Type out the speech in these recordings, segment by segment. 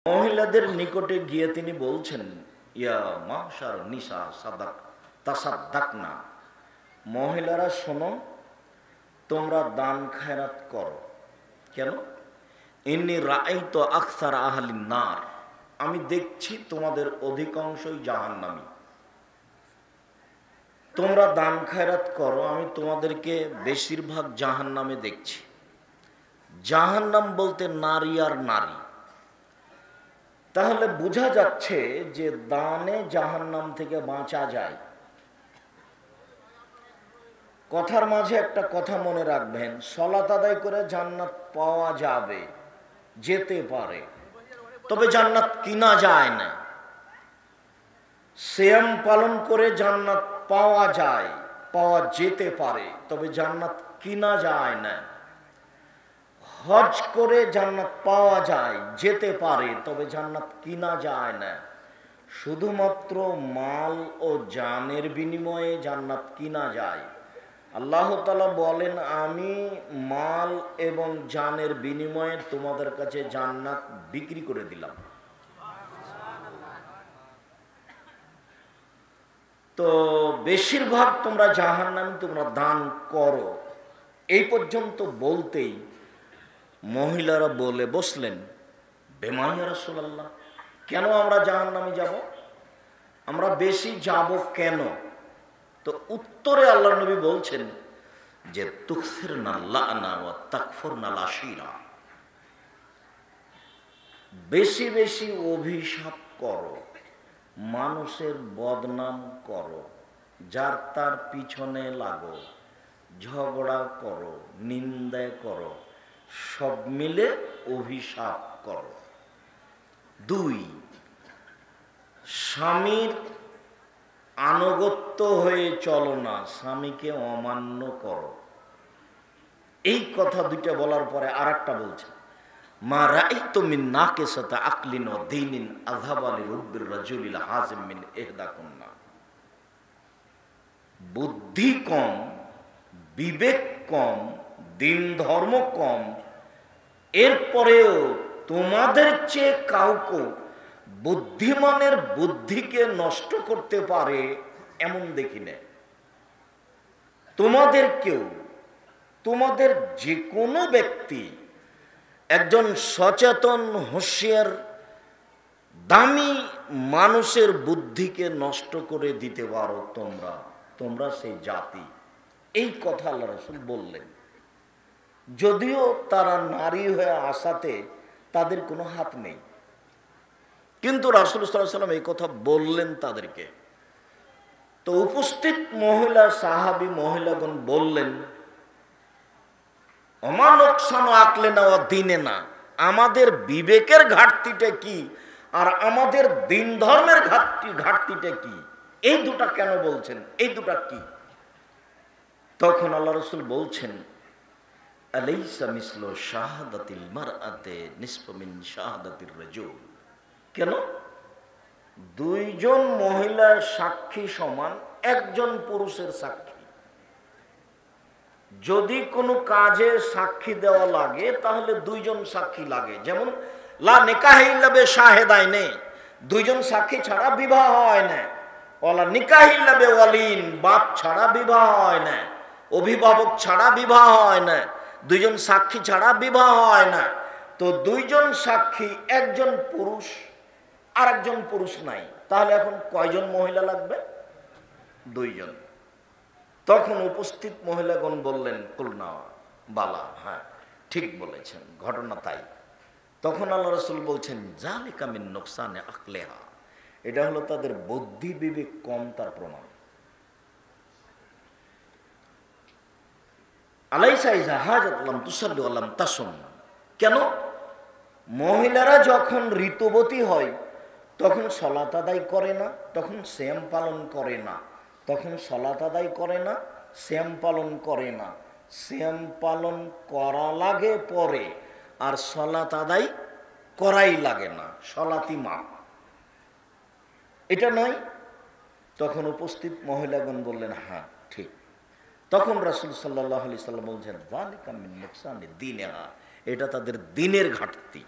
মহিলাদের নিকটে গিয়ে তিনি বলছেন, ইয়া মাশার নিসা সাদাক তাসাদ্দাকনা, মহিলারা শোনো, তোমরা দান খায়রাত করো। কেন? ইন্নী রাআইতু আকসার আহলিন নার, আমি দেখছি তোমাদের অধিকাংশই জাহান্নামী। তোমরা দান খায়রাত করো, আমি তোমাদেরকে বেশিরভাগ জাহান্নামে দেখছি। জাহান্নাম বলতে নারী আর নারী। তাহলে বোঝা যাচ্ছে যে দানে জাহান্নাম থেকে বাঁচা যায়। কথার মাঝে একটা কথা মনে রাখবেন, সালাত আদায় করে জান্নাত পাওয়া যাবে, যেতে পারে, তবে জান্নাত কিনা যায় না। সিয়াম পালন করে জান্নাত পাওয়া যায়, পাওয়া যেতে পারে, তবে জান্নাত কিনা যায় না। হজ করে জান্নাত পাওয়া যায়, যেতে পারে, তবে জান্নাত কিনা যায় না। শুধুমাত্র মাল ও জানের বিনিময়ে জান্নাত কিনা যায়। আল্লাহ তাআলা বলেন, আমি মাল এবং জানের বিনিময়ে তোমাদের কাছে জান্নাত বিক্রি করে দিলাম। তো বেশিরভাগ তোমরা জাহান্নামী, তোমরা দান করো, এই পর্যন্ত বলতেই মহিলারা বলে বসলেন, বেমা ইয়া রাসূলুল্লাহ, কেন আমরা জাহান্নামে যাব? আমরা বেশি যাব কেন? তো উত্তরে আল্লাহর নবী বলছেন যে তুকসিরনা লানা ওয়া তাকফুরনা আশিরা, বেশি বেশি অভিশাপ করো, মানুষের বদনাম করো, যার তার পিছনে লাগো, ঝগড়া করো, নিন্দা করো, সব মিলে অভিশাপ করো। 2, স্বামীর আনুগত্য হয়ে চলো না, স্বামীকে অমান্য করো। এই কথা দুইটা বলার পরে আরেকটা বলছে, মা রাআইতু মিন নাকিসাতি আকলিন ওয়া দীনিন আযহাবা লিরুব্বির রাজুলিল হাযিম মিন ইহদাকুন্না। বুদ্ধি কম, বিবেক কম, দিন ধর্ম কম, এরপরেও তোমাদের চেয়ে কাউকে বুদ্ধিমানের বুদ্ধিকে নষ্ট করতে পারে এমন দেখি না। তোমাদের কেউ, তোমাদের যে কোনো ব্যক্তি একজন সচেতন হুঁশিয়ার দামি মানুষের বুদ্ধিকে নষ্ট করে দিতে পারো, তোমরা সেই জাতি। এই কথা আল্লাহ রাসূল বললেন, যদিও তারা নারী হয়ে আসাতে তাদের কোনো হাত নেই, কিন্তু রাসূল সাল্লাল্লাহু আলাইহি ওয়াসাল্লাম এই কথা বললেন তাদেরকে। তো উপস্থিত মহিলা সাহাবী মহিলাগণ বললেন, ওমা নোকসানো আকলে না ও দিনে না, আমাদের বিবেকের ঘাটতিটা কি আর আমাদের দিন ধর্মের ঘাটতিটা কি, এই দুটা কেন বলছেন, এই দুটা কি? তখন আল্লাহ রাসূল বলছেন, আলাইসা মিসলু শাহাদাতিল মারআতি নিসফু মিন শাহাদাতির রাজুল। কেন? 2 জন মহিলার সাক্ষী সমান 1 জন পুরুষের সাক্ষী। যদি কোনো কাজে সাক্ষী দেওয়া লাগে তাহলে 2 জন সাক্ষী লাগে। যেমন লা নিকাহা ইল্লা বিশাহিদাইনি, 2 জন সাক্ষী ছাড়া বিবাহ হয় না। ওয়ালা নিকাহা ইল্লা বিওয়ালিন, বাপ ছাড়া বিবাহ হয় না, অভিভাবক ছাড়া বিবাহ হয় না, 2 জন সাক্ষী ছাড়া বিবাহ হয় না। তো 2 জন সাক্ষী, 1 জন পুরুষ আর 1 জন পুরুষ নাই, তাহলে এখন কয়জন মহিলা লাগবে? 2 জন। তখন উপস্থিত মহিলাগণ বললেন, কুলনা বালা, হ্যাঁ ঠিক বলেছেন, ঘটনা তাই। তখন আল্লাহ রাসূল বলছেন, যালিকা মিন নুকসানে আকলিহা, এটা হলো তাদের বুদ্ধি বিবেক কম, তার প্রমাণ। আলাইসা ইযা হাজাত লাম তুসাল্লি ওয়া লাম তাসুম। কেন? মহিলারা যখন ঋতুবতী হয় তখন সালাত আদায় করে না, তখন সিয়াম পালন করে না, তখন সালাত আদায় করে না, সিয়াম পালন করে না। সিয়াম পালন করা লাগে পরে, আর সালাত আদায় করাই লাগে না, সালাতি মা, এটা নয়। তখন উপস্থিত মহিলাগণ বললেন, হ্যাঁ ঠিক। তখন রাসূল সাল্লাল্লাহু আলাইহি সাল্লাম বলছেন, যালিকা মিন নুকসানি দীনিহা, এটা তাদের দিনের ঘাটতি।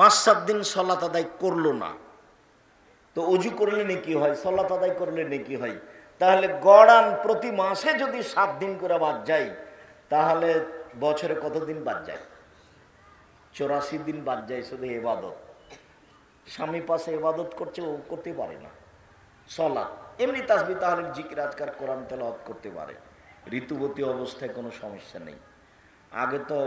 5-7 দিন সালাত আদায় করলো না, তো অজু করলে নেকি হয়, সালাত আদায় করলে নেকি হয়। তাহলে গড়ান প্রতি মাসে যদি 7 দিন করে বাদ যায়, তাহলে বছরে কতদিন বাদ যায়? 84 দিন বাদ যায় শুধু ইবাদত। স্বামী পাশে ইবাদত করছে, ও করতে পারে না সালাত। এমনি তাসবিহ তাহলিল জিকির আজকার কোরআন তেলাওয়াত করতে পারে, ঋতুবতী অবস্থায় কোনো সমস্যা নেই। আগে তো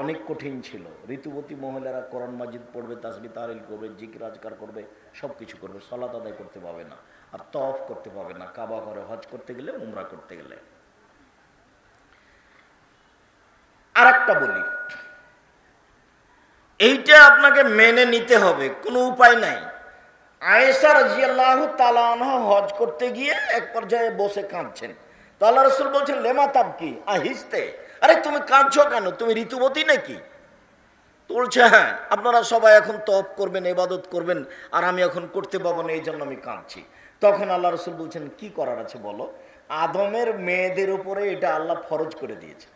অনেক কঠিন ছিল, ঋতুবতী মহিলারা কোরআন মাজিদ পড়বে, তাসবিহ তাহলিল করবে, জিকির আজকার করবে, সব কিছু করবে, সালাত আদায় করতে পাবে না, আর তওয়াফ করতে পাবে না, কাবা ঘরে হজ করতে গেলে, উমরা করতে গেলে। আর একটা বলি, এইটা আপনাকে মেনে নিতে হবে, কোনো উপায় নাই। আয়েশা রাদিয়াল্লাহু তাআলা আনহা হজ করতে গিয়ে এক পর্যায়ে বসে কাঁদছেন, তো আল্লাহ রাসূল বলছেন লেমা তাবকি আহিস্তে, আরে তুমি কাঁদছো কেন, তুমি ঋতুবতী নাকি? তো বলছে হ্যাঁ, আপনারা সবাই এখন তওয়াফ করবেন, ইবাদত করবেন, আর আমি এখন করতে পাবো না, এই জন্য আমি কাঁদছি। তখন আল্লাহ রাসূল বলছেন কি করার আছে বলো, আদমের মেয়েদের উপরে এটা আল্লাহ ফরজ করে দিয়েছে,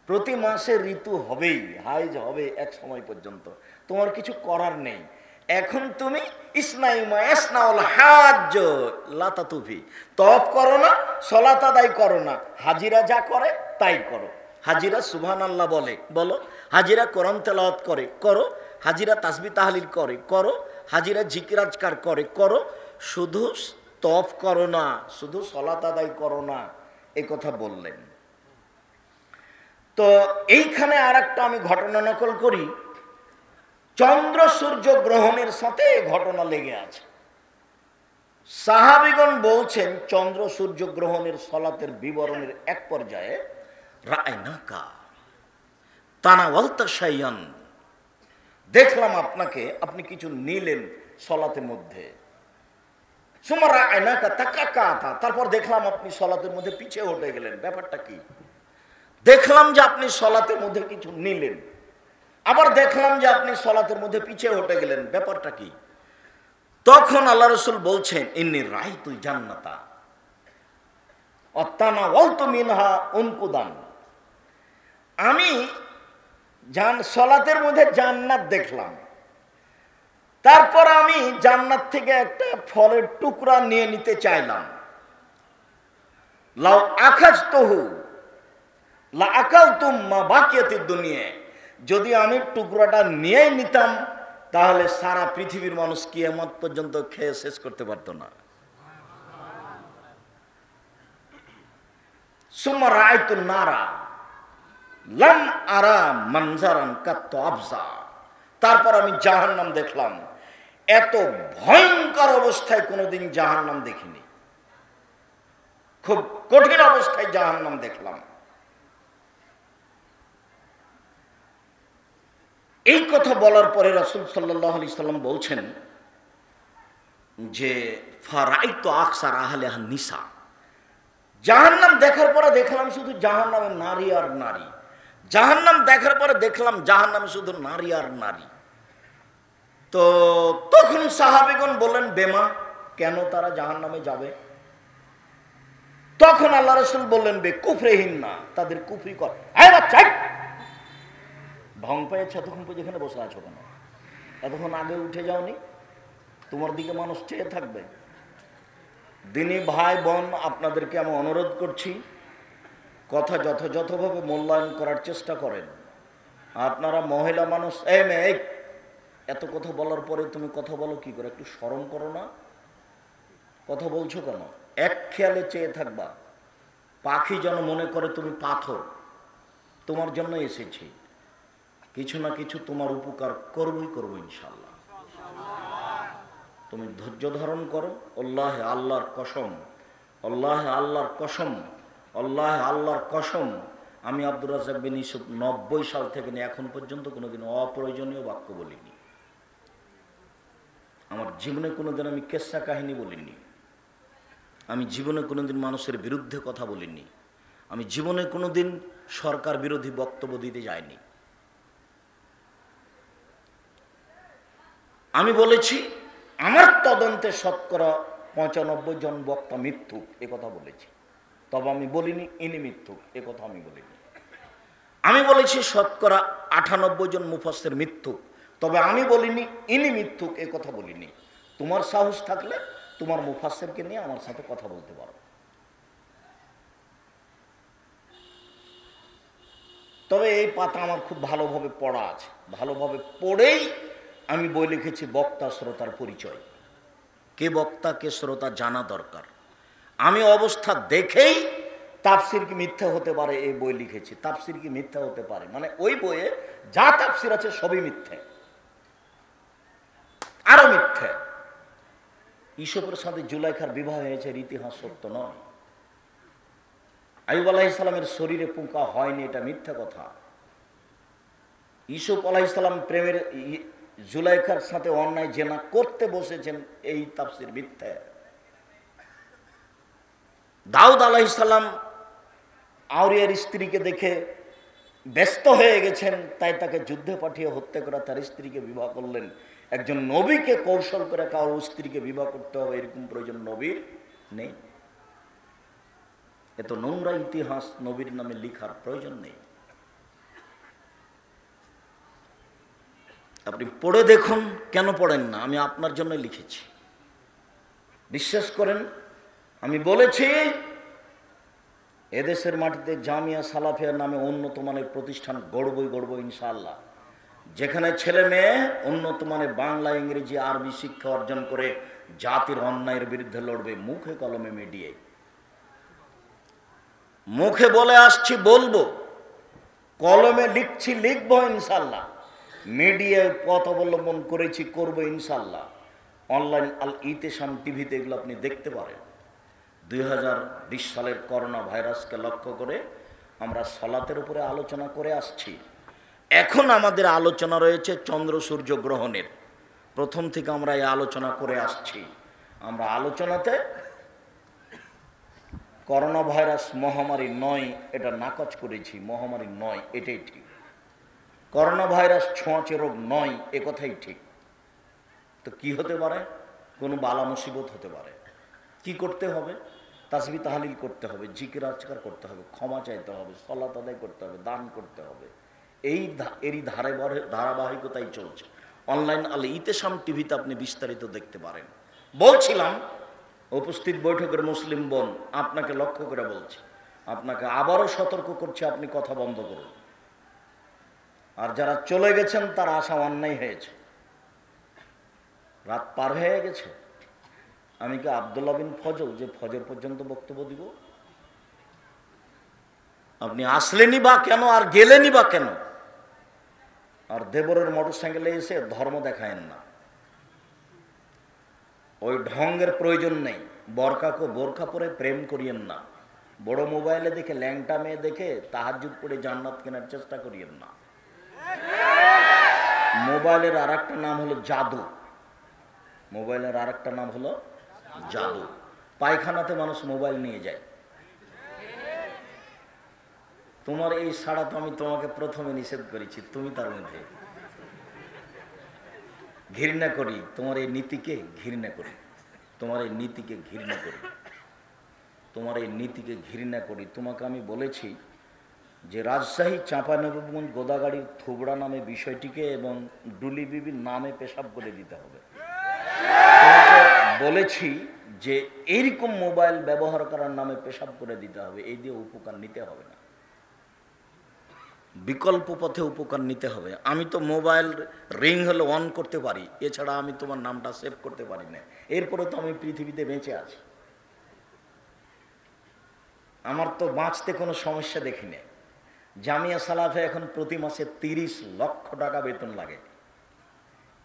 প্রতি মাসে ঋতু হবেই, হাইজ হবে এক সময় পর্যন্ত, তোমার কিছু করার নেই। এখন তুমি ইসনাইমা ইসনাউল হাজ্জ লা তাতুফি, তওয়াফ করো না, সালাত আদায় করো না, হাজিরা যা করে তাই করো। হাজিরা সুবহানাল্লাহ বলে, বলো। হাজিরা কোরআন তেলাওয়াত করে, করো। হাজিরা তাসবিহ তাহলিল করে, করো। হাজিরা জিকির আজকার করে, করো। শুধু তওয়াফ করো না, শুধু সালাত আদায় করো না, এই কথা বললেন। তো এইখানে আর একটা আমি ঘটনা নকল করি, চন্দ্র সূর্য গ্রহণের সাথে ঘটনা লেগে আছে। সাহাবীগণ বলছেন চন্দ্র সূর্য গ্রহণের সালাতের বিবরণের এক পর্যায়ে রাআইনাকা তানাওয়ালতা শাইয়ান, দেখলাম আপনাকে, আপনি কিছু নিলেন সালাতের মধ্যে। সুম্মা রাআইনাকা তাকাকাতা, তারপর দেখলাম আপনি সালাতের মধ্যে পিছিয়ে হটে গেলেন, ব্যাপারটা কি? দেখলাম যে আপনি সালাতের মধ্যে কিছু নিলেন, আবার দেখলাম যে আপনি সালাতের মধ্যে পিছিয়ে হটে গেলেন, ব্যাপারটা কি? তখন আল্লাহ রাসূল বলছেন ইন্নী রাআইতুল জান্নাতা ওয়াতানাওয়ালতু মিনহা উনকুদান, আমি সালাতের মধ্যে জান্নাত দেখলাম, তারপর আমি জান্নাত থেকে একটা ফলের টুকরা নিয়ে নিতে চাইলাম। লাউ আখাজতুহু লা আকালতুম মা বাকিয়াতিদ দুনিয়া, যদি আমি টুকরাটা নিয়ে নিতাম তাহলে সারা পৃথিবীর মানুষ কিয়ামত পর্যন্ত খেয়ে শেষ করতে পারতো না। সুম্মা রাআইতুন নারা লাম আরা মানজারান কাত্তু আফজা, তারপর আমি জাহান্নাম দেখলাম, এত ভয়ঙ্কর অবস্থায় কোনোদিন জাহান্নাম দেখিনি, খুব কঠিন অবস্থায় জাহান্নাম দেখলাম। এই কথা বলার পরে রাসূল সাল্লাল্লাহু আলাইহি সাল্লাম বলছেন যে ফারাইতু আকসার আহলিহা নিসা, জাহান্নাম দেখার পরে দেখলাম শুধু জাহান্নামে নারী আর নারী, জাহান্নাম দেখার পরে দেখলাম জাহান্নামে শুধু নারী আর নারী। তো তখন সাহাবীগণ বললেন বেমা, কেন তারা জাহান্নামে যাবে? তখন আল্লাহ রাসূল বললেন বে কুফরিহিন্না, তাদের কুফরি কর। এই বাচ্চা, ঢং পেয়েছ এতক্ষণ পর্যন্ত এখানে বসে আছো কেন? এতক্ষণ আগে উঠে যাওনি? তোমার দিকে মানুষ চেয়ে থাকবে। দিনী ভাই বোন, আপনাদেরকে আমি অনুরোধ করছি, কথা যথাযথভাবে মূল্যায়ন করার চেষ্টা করেন। আপনারা মহিলা মানুষ, এই মেয়ে, এত কথা বলার পরে তুমি কথা বলো কি করে? একটু শরম করো না? কথা বলছো কেন? এক খেয়ালে চেয়ে থাকবা, পাখি যেন মনে করে তুমি পাথর, তোমার জন্য এসেছি, কিছু না কিছু তোমার উপকার করবই করবো ইনশাল্লাহ। তুমি ধৈর্য ধারণ করো। আল্লাহে আল্লাহর কসম, আল্লাহে আল্লাহর কসম, আল্লাহে আল্লাহর কসম, আমি আব্দুর রাজ্জাক বিন ইউসুফ 90 সাল থেকে নিয়ে এখন পর্যন্ত কোনোদিন অপ্রয়োজনীয় বাক্য বলিনি। আমার জীবনে কোনোদিন আমি কেসা কাহিনী বলিনি, আমি জীবনে কোনোদিন মানুষের বিরুদ্ধে কথা বলিনি, আমি জীবনে কোনোদিন সরকার বিরোধী বক্তব্য দিতে যাইনি। আমি বলেছি আমার তদন্তে শতকরা 95 জন বক্তা মিথ্যুক, এ কথা বলেছি। তবে আমি বলিনি ইনি মিথ্যুক, এ কথা আমি বলিনি। আমি বলেছি শতকরা 98 জন মুফাসসির মিথ্যুক, তবে আমি বলিনি ইনি মিথ্যুক, এ কথা বলিনি। তোমার সাহস থাকলে তোমার মুফাসসিরকে নিয়ে আমার সাথে কথা বলতে পারো। তবে এই পাতা আমার খুব ভালোভাবে পড়া আছে, ভালোভাবে পড়েই আমি বই লিখেছি বক্তা শ্রোতার পরিচয়। কে বক্তা কে শ্রোতা জানা দরকার। আমি অবস্থা দেখেই তাফসির কি মিথ্যা হতে পারে এই বই লিখেছি। তাফসির কি মিথ্যা হতে পারে মানে ওই বইয়ে যা তাফসির আছে সবই মিথ্যে, আরো মিথ্যে। ইসুফের সাথে জুলাইখার বিবাহ হয়েছে, ইতিহাস সত্য নয়। আইয়ুব আলাইহিস সালামের শরীরে পোকা হয়নি, এটা মিথ্যা কথা। ইসুফ আলাইহিস সালাম প্রেমের জুলাইখার সাথে অন্যায় জেনা করতে বসেছেন, এই তাফসির মিথ্যা। দাউদ আলাইহিস সালাম আউরিয়ার স্ত্রীকে দেখে ব্যস্ত হয়ে গেছেন, তাই তাকে যুদ্ধে পাঠিয়ে হত্যা করা, তার স্ত্রীকে বিবাহ করলেন। একজন নবীকে কৌশল করে কারোর স্ত্রীকে বিবাহ করতে হবে এরকম প্রয়োজন নবীর নেই। এত নোংরা ইতিহাস নবীর নামে লিখার প্রয়োজন নেই। আপনি পড়ে দেখুন, কেন পড়েন না? আমি আপনার জন্য লিখেছি, বিশ্বাস করেন। আমি বলেছি এদেশের মাটিতে জামিয়া সালাফিয়ার নামে উন্নত মানের প্রতিষ্ঠান গড়বই ইনশাআল্লাহ, যেখানে ছেলে মেয়ে উন্নত মানের বাংলা ইংরেজি আরবি শিক্ষা অর্জন করে জাতির অন্যায়ের বিরুদ্ধে লড়বে, মুখে কলমে মিডিয়ায়। মুখে বলে আসছি, বলবো, কলমে লিখছি, লিখবো ইনশাআল্লাহ। মিডিয়ায় পথ অবলম্বন করেছি, করবো ইনশাআল্লাহ। অনলাইন আল ইতেশাম টিভিতে এগুলো আপনি দেখতে পারেন। 2020 সালের করোনা ভাইরাসকে লক্ষ্য করে আমরা সালাতের উপরে আলোচনা করে আসছি। এখন আমাদের আলোচনা রয়েছে চন্দ্র সূর্য গ্রহণের। প্রথম থেকে আমরা এই আলোচনা করে আসছি। আমরা আলোচনাতে করোনা ভাইরাস মহামারী নয় এটা নাকচ করেছি, মহামারী নয় এটাই ঠিক। করোনা ভাইরাস ছোঁয়াচে রোগ নয়, এ কথাই ঠিক। তো কি হতে পারে? কোনো বালা মুসিবত হতে পারে। কি করতে হবে? তাসবিহ তাহলিল করতে হবে, জিকির আজকার করতে হবে, ক্ষমা চাইতে হবে, সালাত আদায় করতে হবে, দান করতে হবে। এরই ধারাবাহিকতাই চলছে। অনলাইন আল ইতেশাম টিভিতে আপনি বিস্তারিত দেখতে পারেন। বলছিলাম, উপস্থিত বৈঠকের মুসলিম বোন, আপনাকে লক্ষ্য করে বলছি, আপনাকে আবারও সতর্ক করছি, আপনি কথা বন্ধ করুন। আর যারা চলে গেছেন তার আশা অন্যায় হয়েছে। রাত পার হয়ে গেছে। আমি কি আব্দুল্লাহ বিন ফজল যে ফজর পর্যন্ত বক্তব্য দিব? আপনি আসলেনই বা কেন, আর গেলেনই বা কেন? আর দেবরের মোটর সাইকেলে এসে ধর্ম দেখায়েন না, ওই ঢঙ্গের প্রয়োজন নেই। বোরখা পরে প্রেম করিয়েন না। বড় মোবাইলে দেখে, ল্যাংটা মেয়ে দেখে তাহাজ্জুদ পড়ে জান্নাত কেনার চেষ্টা করিয়েন না। মোবাইলের আর একটা নাম হলো জাদু। মোবাইলের আর একটা নাম হলো জাদু। পায়খানাতে মানুষ মোবাইল নিয়ে যায়। তোমার এই সাড়া তো আমি তোমাকে প্রথমে নিষেধ করেছি, তুমি তার মধ্যে। ঘৃণা করি তোমার এই নীতিকে, ঘৃণা করি তোমার এই নীতিকে, ঘৃণা করি তোমার এই নীতিকে, ঘৃণা করি। তোমাকে আমি বলেছি যে রাজশাহী চাঁপাইনবাবগঞ্জ গোদাগাড়ির থুবড়া নামে বিষয়টিকে এবং ডুলি বিবির নামে পেশাব করে দিতে হবে। বলেছি যে এইরকম মোবাইল ব্যবহার করার নামে পেশাব করে দিতে হবে। এই দিয়ে উপকার নিতে হবে না, বিকল্প পথে উপকার নিতে হবে। আমি তো মোবাইল রিং হলে অন করতে পারি, এছাড়া আমি তোমার নামটা সেভ করতে পারি না। এরপরে তো আমি পৃথিবীতে বেঁচে আছি, আমার তো বাঁচতে কোনো সমস্যা দেখি না। জামিয়া সালাফে এখন প্রতি মাসে 30 লক্ষ টাকা বেতন লাগে।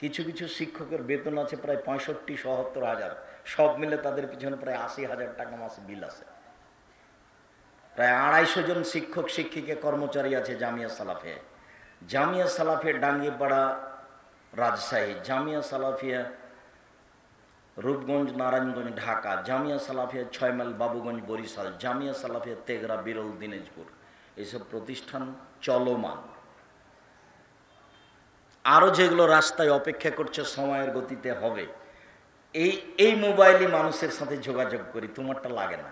কিছু কিছু শিক্ষকের বেতন আছে প্রায় 65-70 হাজার, সব মিলে তাদের পিছনে প্রায় 80,000 টাকা মাসে বিল আছে। প্রায় 250 জন শিক্ষক শিক্ষিকা কর্মচারী আছে জামিয়া সালাফিয়া। জামিয়া সালাফিয়া ডাঙ্গিপাড়া রাজশাহী, জামিয়া সালাফিয়া রূপগঞ্জ নারায়ণগঞ্জ ঢাকা, জামিয়া সালাফিয়া 6 মাইল বাবুগঞ্জ বরিশাল, জামিয়া সালাফিয়া তেঘরা বিরল দিনাজপুর। এইসব প্রতিষ্ঠান চলমান। আরও যেগুলো রাস্তায় অপেক্ষা করছে সময়ের গতিতে হবে। এই মোবাইলই মানুষের সাথে যোগাযোগ করি, তোমারটা লাগে না,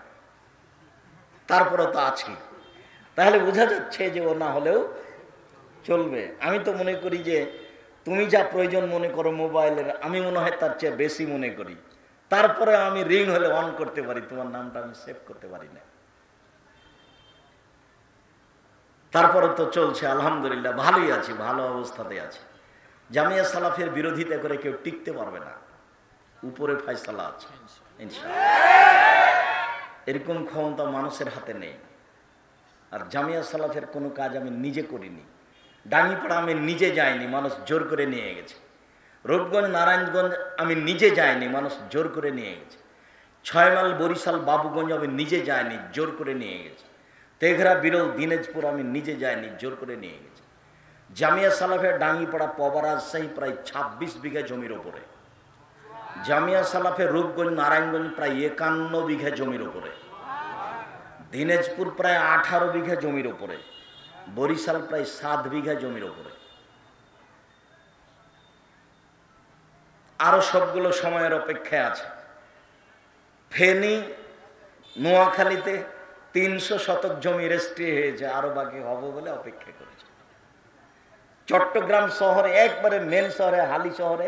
তারপরে তো আছি। তাহলে বোঝা যাচ্ছে যে ও না হলেও চলবে। আমি তো মনে করি যে তুমি যা প্রয়োজন মনে করো মোবাইলের, আমি মনে হয় তার চেয়ে বেশি মনে করি। তারপরে আমি রিং হলে অন করতে পারি, তোমার নামটা আমি সেভ করতে পারি না। তারপরে তো চলছে আলহামদুলিল্লাহ, ভালোই আছি, ভালো অবস্থাতে আছি। জামিয়া সালাফের বিরোধিতা করে কেউ টিকতে পারবে না, উপরে ফয়সালা আছে ইনশাআল্লাহ। এরকম ক্ষমতা মানুষের হাতে নেই। আর জামিয়া সালাফের কোনো কাজ আমি নিজে করিনি। ডাঙ্গিপাড়া আমি নিজে যাইনি, মানুষ জোর করে নিয়ে গেছে। রূপগঞ্জ নারায়ণগঞ্জ আমি নিজে যাইনি, মানুষ জোর করে নিয়ে গেছে। 6 মাইল বরিশাল বাবুগঞ্জ আমি নিজে যাইনি, জোর করে নিয়ে গেছে। তেঘরা বিরল দিনাজপুর আমি নিজে যাইনি, জোর করে নিয়ে গেছে। জামিয়া সালাফের ডাঙ্গিপাড়া পবা রাজশাহী প্রায় 26 বিঘা জমির ওপরে। জামিয়া সালাফের রূপগঞ্জ নারায়ণগঞ্জ প্রায় 51 বিঘা জমির ওপরে। দিনাজপুর প্রায় 18 বিঘা জমির ওপরে। বরিশাল প্রায় 7 বিঘা জমির ওপরে। আরো সবগুলো সময়ের অপেক্ষায় আছে। ফেনী নোয়াখালীতে 300 শতক জমি রেজিস্ট্রি হয়েছে, আরো বাকি হবে বলে অপেক্ষা করেছে। চট্টগ্রাম শহরে, একবারে মেন শহরে, হালি শহরে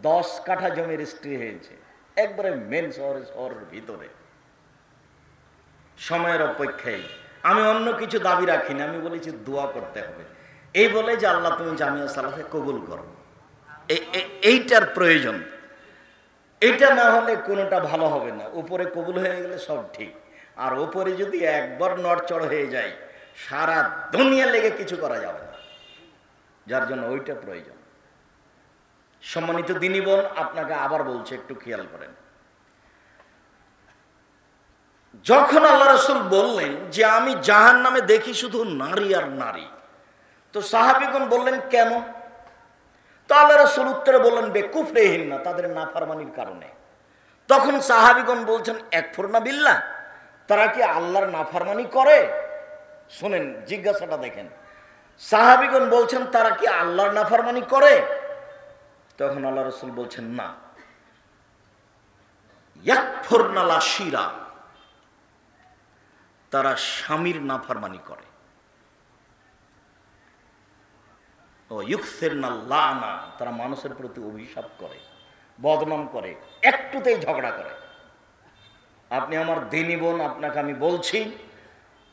10 কাঠা জমি রেজিস্ট্রি হয়েছে, একবারে মেন শহরে, শহরের ভিতরে। সময়ের অপেক্ষায়। আমি অন্য কিছু দাবি রাখি না, আমি বলেছি দোয়া করতে হবে। এই বলে যে আল্লাহ তুমি জামিয়া সালাফে কবুল করো, এইটার প্রয়োজন। এইটা না হলে কোনোটা ভালো হবে না। উপরে কবুল হয়ে গেলে সব ঠিক, আর উপরে যদি একবার নড়চড় হয়ে যায় সারা দুনিয়া লেগে কিছু করা যাবে না। যার জন্য ওইটা প্রয়োজন। সম্মানিত দিনী বোন, আপনাকে আবার বলছে, একটু খেয়াল করেন। যখন আল্লাহ রাসূল বললেন যে আমি জাহান্নামে দেখি শুধু নারী আর নারী, তো সাহাবীগণ বললেন কেন? তো আল্লাহ রাসূল উত্তরে বললেন বেকুফরিহিন্না, তাদের নাফরমানির কারণে। তখন সাহাবীগণ বলছেন একফুরনা বিল্লাহ, তারা কি আল্লাহর নাফরমানি করে? শুনেন জিজ্ঞাসাটা দেখেন। সাহাবীগণ বলছেন তারা কি আল্লাহর নাফরমানি করে? তখন আল্লাহ রাসূল বলছেন না, ইয়াকফুরনা লাশিরা, তারা স্বামীর নাফরমানি করে। ও ইউকসিরনা লানা, তারা মানুষের প্রতি অভিশাপ করে, বদনাম করে, একটুতেই ঝগড়া করে। আপনি আমার দিনী বোন, আপনাকে আমি বলছি,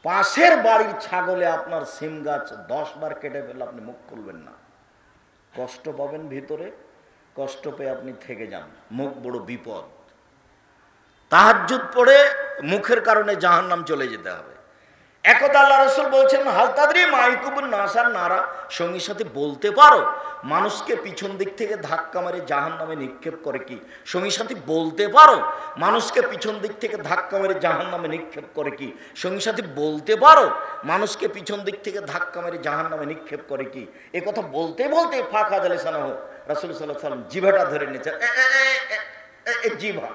পাশের বাড়ির ছাগলে আপনার সিম গাছ 10 বার কেটে ফেলে আপনি মুখ খুলবেন না, কষ্ট পাবেন ভিতরে, কষ্ট পেয়ে আপনি থেকে যান। মুখ বড় বিপদ। তাহাজ্জুদ পড়ে মুখের কারণে জাহান্নাম চলে যেতে হবে। একদা আল্লাহ রাসূল বলছেন হাল তাদরি মাইকুবুন নাসার নারা, সঙ্গী সাথে বলতে পারো মানুষকে পিছন দিক থেকে ধাক্কা মারে জাহান্নামে নিক্ষেপ করে কি? সঙ্গী সাথী বলতে পারো মানুষকে পিছন দিক থেকে ধাক্কা মেরে জাহান্নামে নিক্ষেপ করে কি? সঙ্গী সাথী বলতে পারো মানুষকে পিছন দিক থেকে ধাক্কা মেরে জাহান্নামে নিক্ষেপ করে কি? এ কথা বলতে বলতে ফাঁকা জালিসানাহু, রাসূল সাল্লাল্লাহু আলাইহি ওয়াসাল্লাম জিভাটা ধরে নিয়েছেন। জিভা,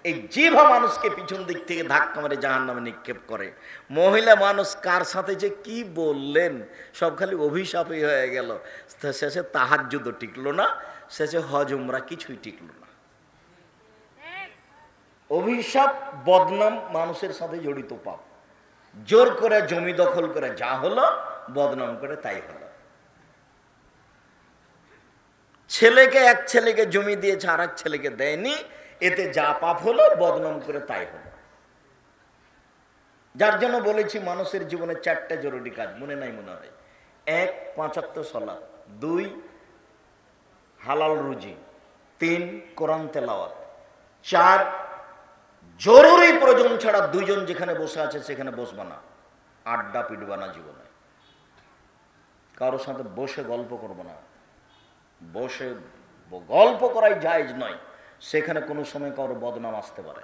এই জিভা মানুষকে পিছন দিক থেকে ধাক্কা মেরে জাহান্নামে নিক্ষেপ করে। মহিলা মানুষ কার সাথে যে কি বললেন, সব খালি অভিশাপই হয়ে গেল। শেষে তাহাজ্জুদও টিকলো না, শেষে হজ উমরা কিছুই টিকলো না। অভিশাপ, বদনাম মানুষের সাথে জড়িত পাপ। জোর করে জমি দখল করে যা হলো, বদনাম করে তাই হলো। ছেলেকে এক ছেলেকে জমি দিয়েছে, আর এক ছেলেকে দেয়নি, এতে যা পাপ হলো, বদনাম করে তাই হলো। যার জন্য বলেছি মানুষের জীবনে 4টা জরুরি কাজ, মনে নাই মনে হয়। 1 5 ওয়াক্ত সালাত, 2 হালাল রুজি, 3 কোরআন তেলাওয়াত, 4 জরুরি প্রয়োজন ছাড়া 2 জন যেখানে বসে আছে সেখানে বসবা না, আড্ডা পিটবা না, জীবনে কারোর সাথে বসে গল্প করবো না। বসে গল্প করাই জায়েজ নয়। সেখানে কোনো সময় কারো বদনাম আসতে পারে,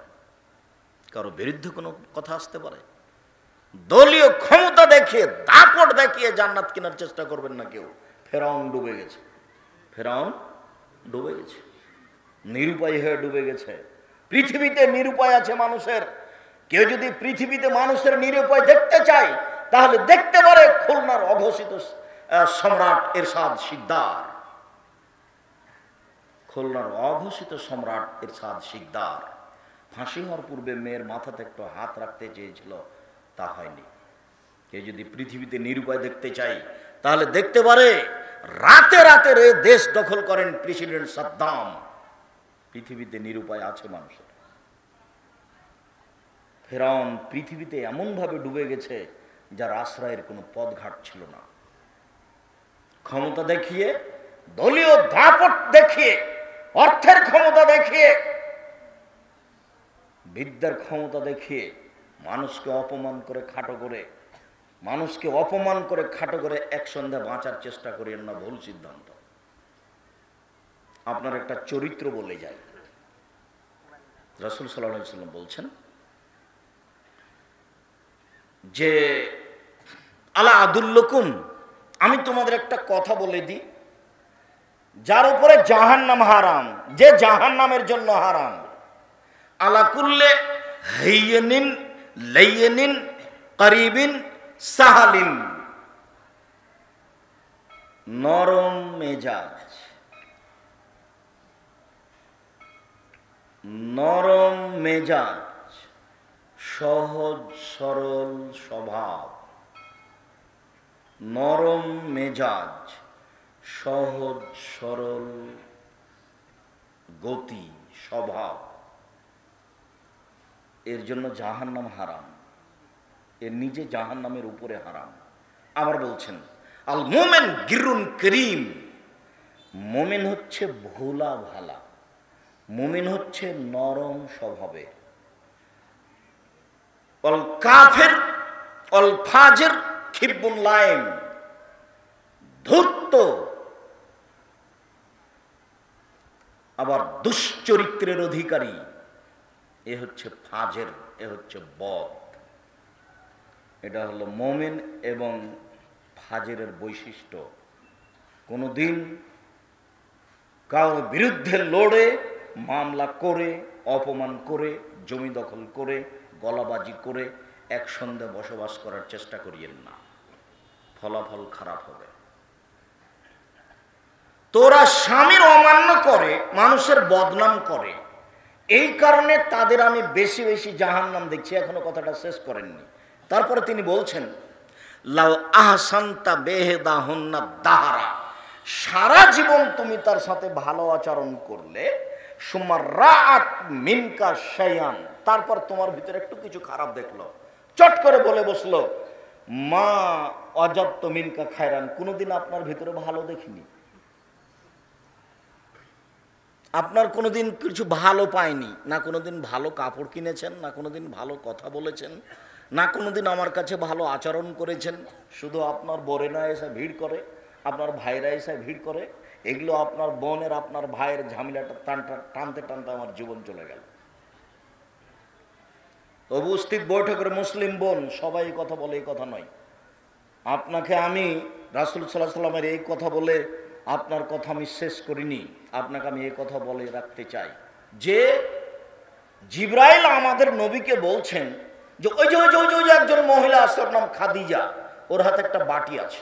কারো বিরুদ্ধে কোনো কথা আসতে পারে। দলীয় ক্ষমতা দেখিয়ে, দাপট দেখিয়ে জান্নাত কেনার চেষ্টা করবেন না কেউ। ফেরাউন ডুবে গেছে, ফেরাউন ডুবে গেছে, নিরুপায় হয়ে ডুবে গেছে। পৃথিবীতে নিরুপায় আছে মানুষের। কেউ যদি পৃথিবীতে মানুষের নিরুপায় দেখতে চায়, তাহলে দেখতে পারে খুলনার অঘোষিত সম্রাট এরশাদ শিকদার। খুলনার অঘোষিত সম্রাট এরশাদ শিকদার ফাঁসি হওয়ার পূর্বে মেয়ের মাথাতে একটু হাত রাখতে চেয়েছিল, তা হয়নি। কেউ যদি পৃথিবীতে নিরুপায় দেখতে চাই, তাহলে দেখতে পারে রাতে রাতে দেশ দখল করেন প্রেসিডেন্ট সাদ্দাম। পৃথিবীতে নিরুপায় আছে মানুষের। ফেরাউন পৃথিবীতে এমন ভাবে ডুবে গেছে যার আশ্রয়ের কোনো পথঘাট ছিল না। ক্ষমতা দেখিয়ে, দলীয় দাপট দেখিয়ে, অর্থের ক্ষমতা দেখিয়ে, বিদ্যার ক্ষমতা দেখিয়ে মানুষকে অপমান করে খাটো করে, মানুষকে অপমান করে খাটো করে এক সন্ধ্যা বাঁচার চেষ্টা করেন না, ভুল সিদ্ধান্ত। আপনার একটা চরিত্র বলে যায়। রাসূল সাল্লাল্লাহু আলাইহি ওয়াসাল্লাম বলছেন যে আলা আদুল্লুকুম, আমি তোমাদের একটা কথা বলে দিই, যার উপরে জাহান্নাম হারাম, যে জাহান্নামের জন্য হারাম। আলা কুল্লে হাইয়িনিন লাইয়িনিন করিবিন সাহালিন, নরম মেজাজ, নরম মেজাজ, সহজ সরল স্বভাব, নরম মেজাজ, সহজ সরল গতি স্বভাব, এর জন্য জাহান্নাম হারাম, এর নিজে জাহান্নামের উপরে হারাম। আবার বলছেন আল মুমিন গিরুন করিম, মুমিন হচ্ছে ভোলা ভালা, মুমিন হচ্ছে নরম স্বভাবে। অল কাফের অল ফাজের খিব্বুন লাইম, ধূর্ত আবার দুশ্চরিত্রের অধিকারী, এ হচ্ছে ফাজের, এ হচ্ছে বদ। এটা হলো মুমিন এবং ফাজেরের বৈশিষ্ট্য। কোনোদিন কারোর বিরুদ্ধে লড়ে, মামলা করে, অপমান করে, জমি দখল করে, গলাবাজি করে একসঙ্গে বসবাস করার চেষ্টা করিয়েন না, ফলাফল খারাপ হবে। তোরা স্বামীর অমান্য করে মানুষের বদনাম করে, এই কারণে তাদের আমি বেশি বেশি জাহান্নাম দেখছি। এখনো কথাটা শেষ করেননি। তারপরে তিনি বলছেন লাউ আহসানতা বেহেদাহুন্না দাহারা, সারা জীবন তুমি তার সাথে ভালো আচরণ করলে, সুমার রাআত মিনকা শাইআন, তারপর তোমার ভিতরে একটু কিছু খারাপ দেখলো, চট করে বলে বসলো মা অজাত্ত মিনকা খায়রান, কোনোদিন আপনার ভিতরে ভালো দেখিনি, আপনার কোনোদিন কিছু ভালো পায়নি, না কোনোদিন ভালো কাপড় কিনেছেন, না কোনোদিন ভালো কথা বলেছেন, না কোনোদিন আমার কাছে ভালো আচরণ করেছেন। শুধু আপনার বোনেরা এসে ভিড় করে, আপনার ভাইরা এসে ভিড় করে, এগুলো আপনার বোনের আপনার ভাইয়ের ঝামেলাটা টানতে টানতে আমার জীবন চলে গেল। উপস্থিত বৈঠকের মুসলিম বোন সবাই এই কথা বলে, এই কথা নয়। আপনাকে আমি রাসূল সাল্লাল্লাহু আলাইহি ওয়াসাল্লামের এই কথা বলে আপনার কথা আমি শেষ করিনি, আপনাকে আমি এই কথা বলে রাখতে চাই যে জিবরাইল আমাদের নবীকে বলছেন যে ওই যে ওই যে ওই যে একজন মহিলা আছে, ওর নাম খাদিজা, ওর হাতে একটা বাটি আছে,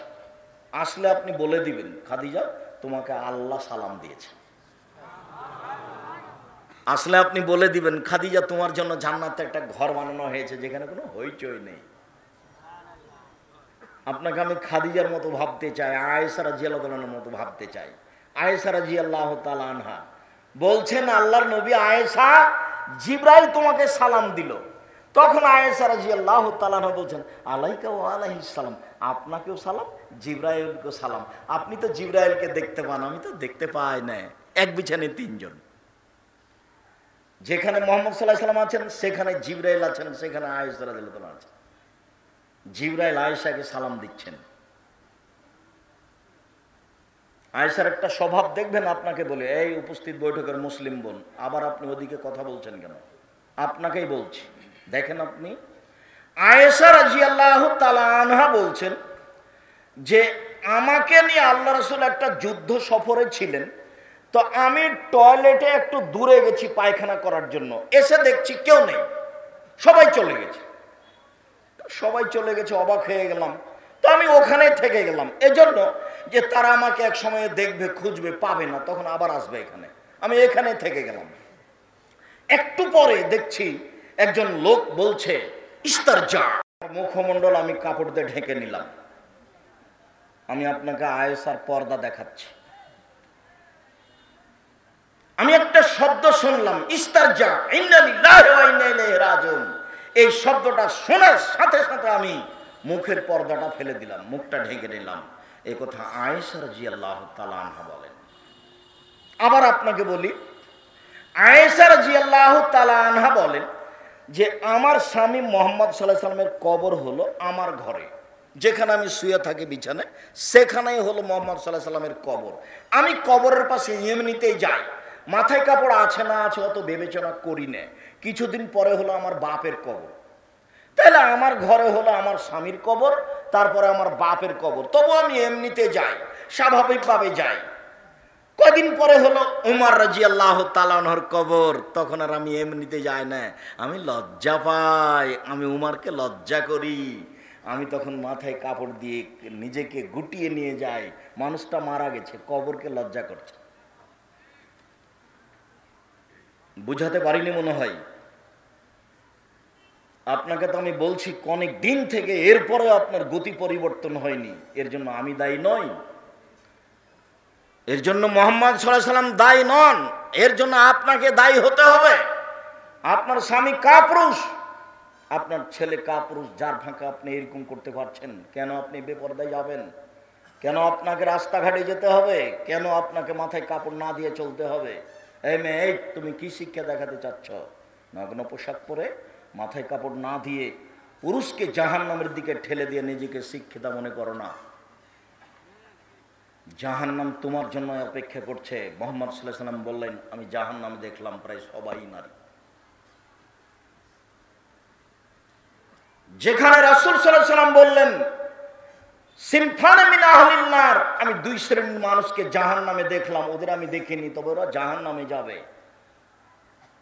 আসলে আপনি বলে দিবেন খাদিজা তোমাকে আল্লাহ সালাম দিয়েছে। আসলে আপনি বলে দিবেন খাদিজা তোমার জন্য জান্নাতে একটা ঘর বানানো হয়েছে যেখানে কোনো হইচই নেই। আপনাকে আমি খাদিজার মতো ভাবতে চাই, আয়েশা রাদিয়াল্লাহু তাআলার মতো ভাবতে চাই। আয়েশা রাদিয়াল্লাহু তাআলা আনহা বলছেন আল্লাহর নবী আয়েশা জিবরাইল তোমাকে সালাম দিল, তখন আয়েশা রাদিয়াল্লাহু তাআলা আনহা বলছেন আলাইকা ওয়া আলাইহিস সালাম, আপনাকেও সালাম, জিবরাইলকেও সালাম। আপনি তো জিবরাইলকে দেখতে পান, আমি তো দেখতে পাই না। এক বিছানায় তিনজন, যেখানে মুহাম্মদ সাল্লাল্লাহু আলাইহি ওয়াসাল্লাম আছেন সেখানে জিবরাইল আছেন, সেখানে আয়েশা রাদিয়াল্লাহু তাআলা আছেন। জিবরাইল আয়েশাকে সালাম দিচ্ছেন। আয়েশার একটা স্বভাব দেখবেন, আপনাকে বলে এই উপস্থিত বৈঠকের মুসলিম বোন, আবার আপনি ওদিকে কথা বলছেন কেন? আপনাকেই বলছি, দেখেন আপনি আয়েশা রাদিয়াল্লাহু তাআলা আনহা বলছেন যে আমাকে নিয়ে আল্লাহ রাসূল একটা যুদ্ধ সফরে ছিলেন, তো আমি টয়লেটে একটু দূরে গেছি পায়খানা করার জন্য, এসে দেখছি কেউ নেই, সবাই চলে গেছে। সবাই চলে গেছে, অবাক হয়ে গেলাম, তো আমি ওখানে থেকে গেলাম, এজন্য যে তারা আমাকে এক সময় দেখবে, খুঁজবে, পাবে না, তখন আবার আসবে এখানে, আমি এখানে থেকে গেলাম। একটু পরে দেখছি একজন লোক বলছে ইস্তারজা, মুখমণ্ডল আমি কাপড় দিয়ে ঢেকে নিলাম। আমি আপনাকে আয়েশার পর্দা দেখাচ্ছি। আমি একটা শব্দ শুনলাম, ইস্তারজা, ইন্না লিল্লাহি ওয়া ইন্না ইলাইহি রাজিউন। এই শব্দটা শোনার সাথে সাথে আমি মুখের পর্দাটা ফেলে দিলাম, মুখটা ঢেকে নিলাম। এই কথা আয়েশা রাদিয়াল্লাহু তাআলা আনহা বলেন। আবার আপনাকে বলি, আয়েশা রাদিয়াল্লাহু তাআলা আনহা বলেন যে আমার স্বামী মুহাম্মদ সাল্লাল্লাহু আলাইহি ওয়াসাল্লামের কবর হলো আমার ঘরে, যেখানে আমি শুয়ে থাকি বিছানায়, সেখানেই হলো মুহাম্মদ সাল্লাল্লাহু আলাইহি ওয়াসাল্লামের কবর। আমি কবরের পাশে এমনিতেই যাই, মাথায় কাপড় আছে না আছে অত বিবেচনা করি না। কিছুদিন পরে হলো আমার বাপের কবর, তাহলে আমার ঘরে হলো আমার স্বামীর কবর, তারপরে আমার বাপের কবর, তবু আমি এমনিতে যাই, স্বাভাবিকভাবে যাই। কদিন পরে হলো উমর রাদিয়াল্লাহু তাআলা আনহুর কবর, তখন আর আমি এমনিতে যাই না, আমি লজ্জা পাই, আমি উমরকে লজ্জা করি। আমি তখন মাথায় কাপড় দিয়ে নিজেকে গুটিয়ে নিয়ে যাই, মানুষটা মারা গেছে, কবরকে লজ্জা করছে। বুঝাতে পারিনি মনে হয় আপনাকে। তো আমি বলছি অনেক দিন থেকে, এরপরে আপনার গতি পরিবর্তন হয়নি, এর জন্য আমি দায়ী নই, এর জন্য মুহাম্মদ সাল্লাল্লাহু আলাইহি ওয়াসাল্লাম দায়ী নন, এর জন্য আপনাকে দায়ী হতে হবে। আপনার স্বামী কাপুরুষ, আপনার ছেলে কাপুরুষ, যার ফাঁকা আপনি এরকম করতে পারছেন, কেন আপনি বেপরদায় যাবেন? কেন আপনাকে রাস্তাঘাটে যেতে হবে? কেন আপনাকে মাথায় কাপড় না দিয়ে চলতে হবে? এই মেয়ে, এই তুমি কি শিক্ষা দেখাতে চাচ্ছ? নগ্ন পোশাক পরে মাথায় কাপড় না দিয়ে পুরুষকে জাহান্নামের দিকে ঠেলে দিয়ে নিজেকে শিক্ষিতা মনে করো না। জাহান্নাম তোমার জন্য অপেক্ষা করছে। মুহাম্মদ সাল্লাল্লাহু আলাইহি ওয়াসাল্লাম বললেন, আমি জাহান্নামে দেখলাম প্রায় সবাই নারী। যেখানে রাসূল সাল্লাল্লাহু আলাইহি ওয়াসাল্লাম বললেন সিনফানে মিন আহলিন নার, আমি দুই শ্রেণীর মানুষকে জাহান্নামে দেখলাম, ওদের আমি দেখিনি তবে ওরা জাহান্নামে যাবে।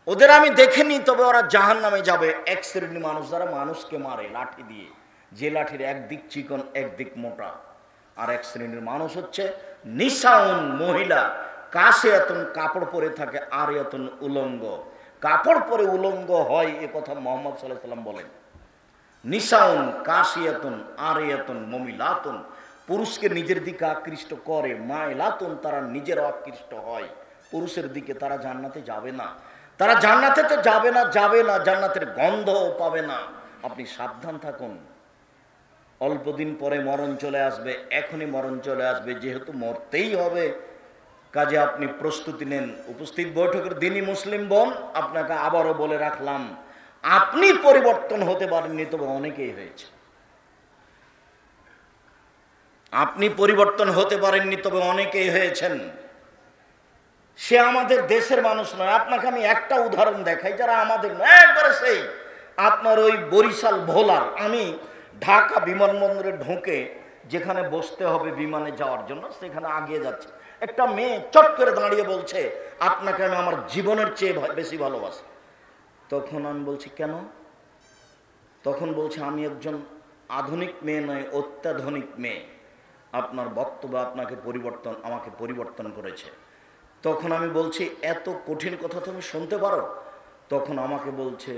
ওদের আমি দেখিনি তবে ওরা জাহান্নামে যাবে। এক শ্রেণীর মানুষ যারা মানুষকে মারে লাঠি দিয়ে, যে লাঠির একদিক চিকন একদিক মোটা। আর এক শ্রেণীর মানুষ হচ্ছে নিসাউন, মহিলা, কাসিয়াতুন, কাপড় পরে থাকে, আরিয়াতুন, উলঙ্গ। কাপড় পরে উলঙ্গ হয় এ কথা মুহাম্মদ সাল্লাল্লাহু আলাইহি ওয়াসাল্লাম বলেন। নিসাউন, কাসিয়াতুন, আরিয়াতুন, মুমিলাতুন, পুরুষকে নিজের দিকে আকৃষ্ট করে, মাইলাতুন, তারা নিজের আকৃষ্ট হয় পুরুষের দিকে। তারা জান্নাতে যাবে না, তারা জান্নাতে তো যাবে না, জান্নাতের গন্ধও পাবে না। আপনি সাবধান থাকুন, অল্পদিন পরে মরণ চলে আসবে, এখনই মরণ চলে আসবে, যেহেতু মরতেই হবে, কাজে আপনি প্রস্তুতি নেন। উপস্থিত বৈঠকের দিনই মুসলিম বোন, আপনাকে আবারও বলে রাখলাম, আপনি পরিবর্তন হতে পারেননি তবে অনেকেই হয়েছে। আপনি পরিবর্তন হতে পারেননি তবে অনেকেই হয়েছেন। সে আমাদের দেশের মানুষ নয়। আপনাকে আমি একটা উদাহরণ দেখাই, যারা আমাদের একবারে সেই আপনার ওই বরিশাল ভোলার। আমি ঢাকা বিমানবন্দরে ঢুকে যেখানে বসতে হবে বিমানে যাওয়ার জন্য, সেখানে আগিয়ে যাচ্ছে, একটা মেয়ে চট করে দাঁড়িয়ে বলছে, আপনাকে আমি আমার জীবনের চেয়ে বেশি ভালোবাসি। তখন আমি বলছি কেন? তখন বলছে, আমি একজন আধুনিক মেয়ে নয়, অত্যাধুনিক মেয়ে, আপনার বক্তব্য আমাকে পরিবর্তন করেছে। তখন আমি বলছি, এত কঠিন কথা তুমি শুনতে পারো? তখন আমাকে বলছে,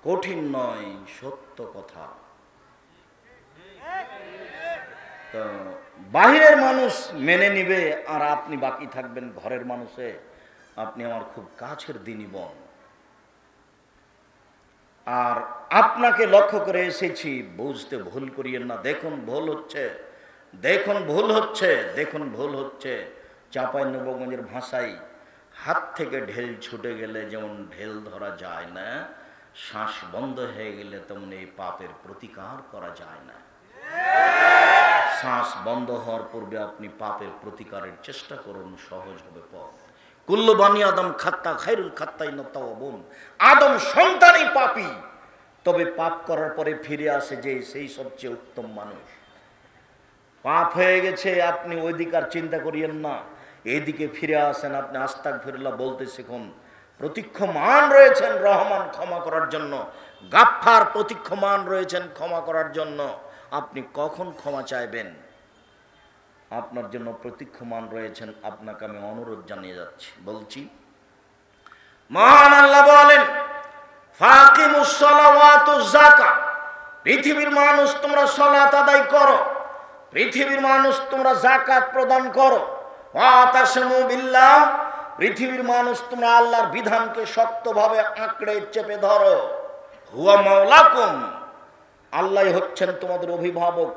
কঠিন নয়, সত্য কথা। তো বাহিরের মানুষ মেনে নিবে আর আপনি বাকি থাকবেন ঘরের মানুষে। আপনি আমার খুব কাছের দিনী বোন, আর আপনাকে লক্ষ্য করে এসেছি, বুঝতে ভুল করিয়েন না। দেখুন ভুল হচ্ছে, দেখুন ভুল হচ্ছে, দেখুন ভুল হচ্ছে। চাঁপাইনবাবগঞ্জের ভাষায়, হাত থেকে ঢেল ছুটে গেলে যেমন ঢেল ধরা যায় না, শ্বাস বন্ধ হয়ে গেলে তেমন এই পাপের প্রতিকার করা যায় না। শ্বাস বন্ধ হওয়ার পূর্বে আপনি পাপের প্রতিকারের চেষ্টা করুন, সহজ হবে পথ। কুল্লু বানি আদম খাত্তা খায়রুল খাত্তাইন তাওয়াবুন, আদম সন্তানই পাপী, তবে পাপ করার পরে ফিরে আসে যে সেই সবচেয়ে উত্তম মানুষ। পাপ হয়ে গেছে, আপনি ওই দিক আর চিন্তা করিয়েন না, এইদিকে ফিরে আসেন। আপনি আস্তাগফিরুল্লাহ বলতে শিখুন। প্রতীক্ষমান রয়েছেন রহমান ক্ষমা করার জন্য, গাফফার প্রতীক্ষমান রয়েছেন ক্ষমা করার জন্য। আপনি কখন ক্ষমা চাইবেন? আপনার জন্য প্রতীক্ষমান রয়েছেন। আপনাকে আমি অনুরোধ জানিয়ে যাচ্ছি, বলছি, মহান আল্লাহ বলেন, ফাকিমুস সালাওয়াতুজ যাকাত, পৃথিবীর মানুষ তোমরা সালাত আদায় করো, পৃথিবীর মানুষ তোমরা যাকাত প্রদান করো, ওয়াতাসিমু বিল্লাহ, পৃথিবীর মানুষ তোমরা আল্লাহর বিধানকে শক্তভাবে আঁকড়ে চেপে ধরো। হুয়া মাওলাকুম, আল্লাহ হচ্ছেন তোমাদের অভিভাবক।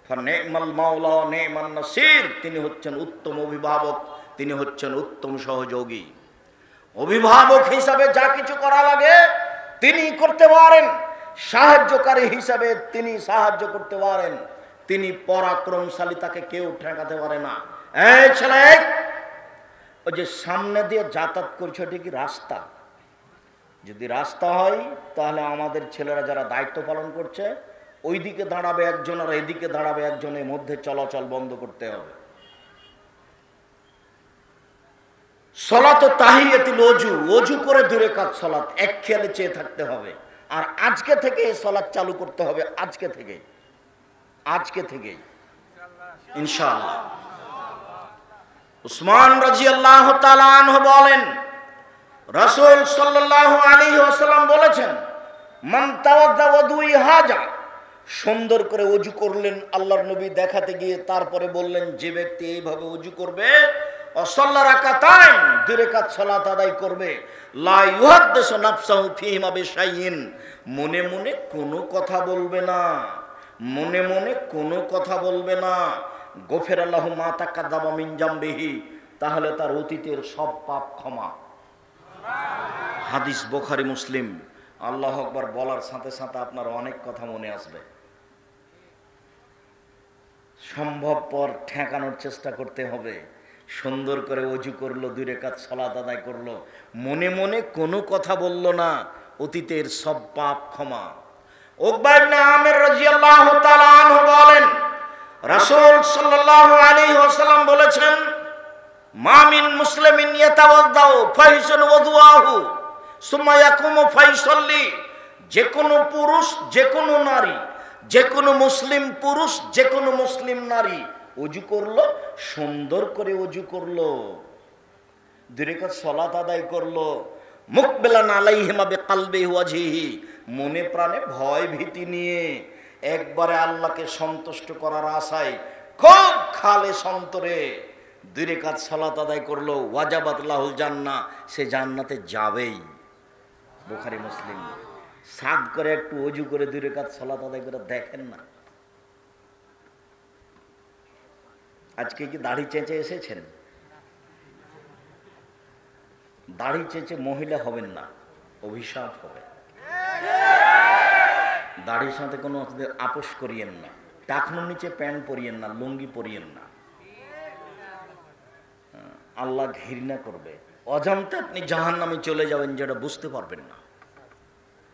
ফানিমাল মাওলা ওয়া নিমান নাসির, তিনি হচ্ছেন উত্তম অভিভাবক, তিনি হচ্ছেন উত্তম সহযোগী। অভিভাবক হিসাবে যা কিছু করা লাগে তিনি করতে পারেন, সাহায্যকারী হিসাবে তিনি সাহায্য করতে পারেন, তিনি পরাক্রমশালী, তাকে কেউ ঠেকাতে পারে না। এই ছেলে, ওই যে সামনে দিয়ে যাতায়াত করছে ওটা কি রাস্তা? যদি রাস্তা হয় তাহলে আমাদের ছেলেরা যারা দায়িত্ব পালন করছে ওইদিকে দাঁড়াবে একজন আর এইদিকে দাঁড়াবে একজনের মধ্যে চলাচল বন্ধ করতে হবে। সলাত তাহিয়াতুল ওযু, ওযু করে 2 রাকাত সালাত এক খেয়ালে চেয়ে থাকতে হবে। আর আজকে থেকে এই সালাত চালু করতে হবে, আজকে থেকে ইনশাআল্লাহ। উসমান রাদিয়াল্লাহু তাআলা আনহু বলেন, রাসূল সাল্লাল্লাহু আলাইহি ওয়াসাল্লাম বলেছেন, মান তাওয়াদ্দা ওযুই হাজা, সুন্দর করে ওযু করলেন আল্লাহর নবী দেখাতে গিয়ে, তারপরে বললেন যে ব্যক্তি এইভাবে ওযু করবে অসাল্লা রাকাতাইন, 2 রাকাত সালাত আদায় করবে, লা ইউহাদ্দিসু নাফসাহু ফীহিমা বিশাইইন, মনে মনে কোনো কথা বলবে না, মনে মনে কোনো কথা বলবে না। গফিরা লাহু মা তাকাদ্দামা মিন জামবিহি, তাহলে তার অতীতের সব পাপ ক্ষমা। হাদিস বুখারী মুসলিম। আল্লাহু আকবার বলার সাথে সাথে আপনার অনেক কথা মনে আসবে। সম্ভবপর ঠেকানোর চেষ্টা করতে হবে। সুন্দর করে ওযু করলো, 2 রাকাত সালাত আদায় করলো, মনে মনে কোনো কথা বলল না, অতীতের সব পাপ ক্ষমা। উকবা ইবনে আমির রাদিয়াল্লাহু তাআলা আনহু বলেন, রাসূল সাল্লাল্লাহু আলাইহি ওয়াসাল্লাম বলেছেন, মা মিন মুসলিমিন ইয়াতাওয়াদ্দাউ ফাইসানু ওযুআহু সুম্মা ইয়াকুমু ফাইসাল্লি, যে কোনো পুরুষ, যে কোনো নারী, যে কোনো মুসলিম পুরুষ, যে কোনো মুসলিম নারী ওযু করলো, সুন্দর করে ওযু করলো, 2 রাকাত সালাত আদায় করলো, মুকবিলান আলাইহিমা বিকলবিহি ওয়াজহিহি, মনে প্রাণে ভয় ভীতি নিয়ে একবারে আল্লাহকে সন্তুষ্ট করার আশায় খুব খালেস অন্তরে 2 রাকাত সালাত আদায় করলো, ওয়াজাবাত লাহুল জান্নাহ, সে জান্নাতে যাবেই। বুখারী মুসলিম। সাদ করে একটু ওযু করে 2 রাকাত সালাত আদায় করে দেখেন না। আজকে কি দাড়ি চেঁচে এসেছেন? দাড়ি চেঁচে মহিলা হবেন না, অভিশাপ হবে। দাড়ির সাথে কোনো আপোষ করিয়েন না, টাকনুর নিচে প্যান্ট পরিয়েন না, লুঙ্গি পরিয়েন না, আল্লাহ ঘৃণা করবে। অজান্তে আপনি জাহান্নামে চলে যাবেন, যেটা বুঝতে পারবেন না।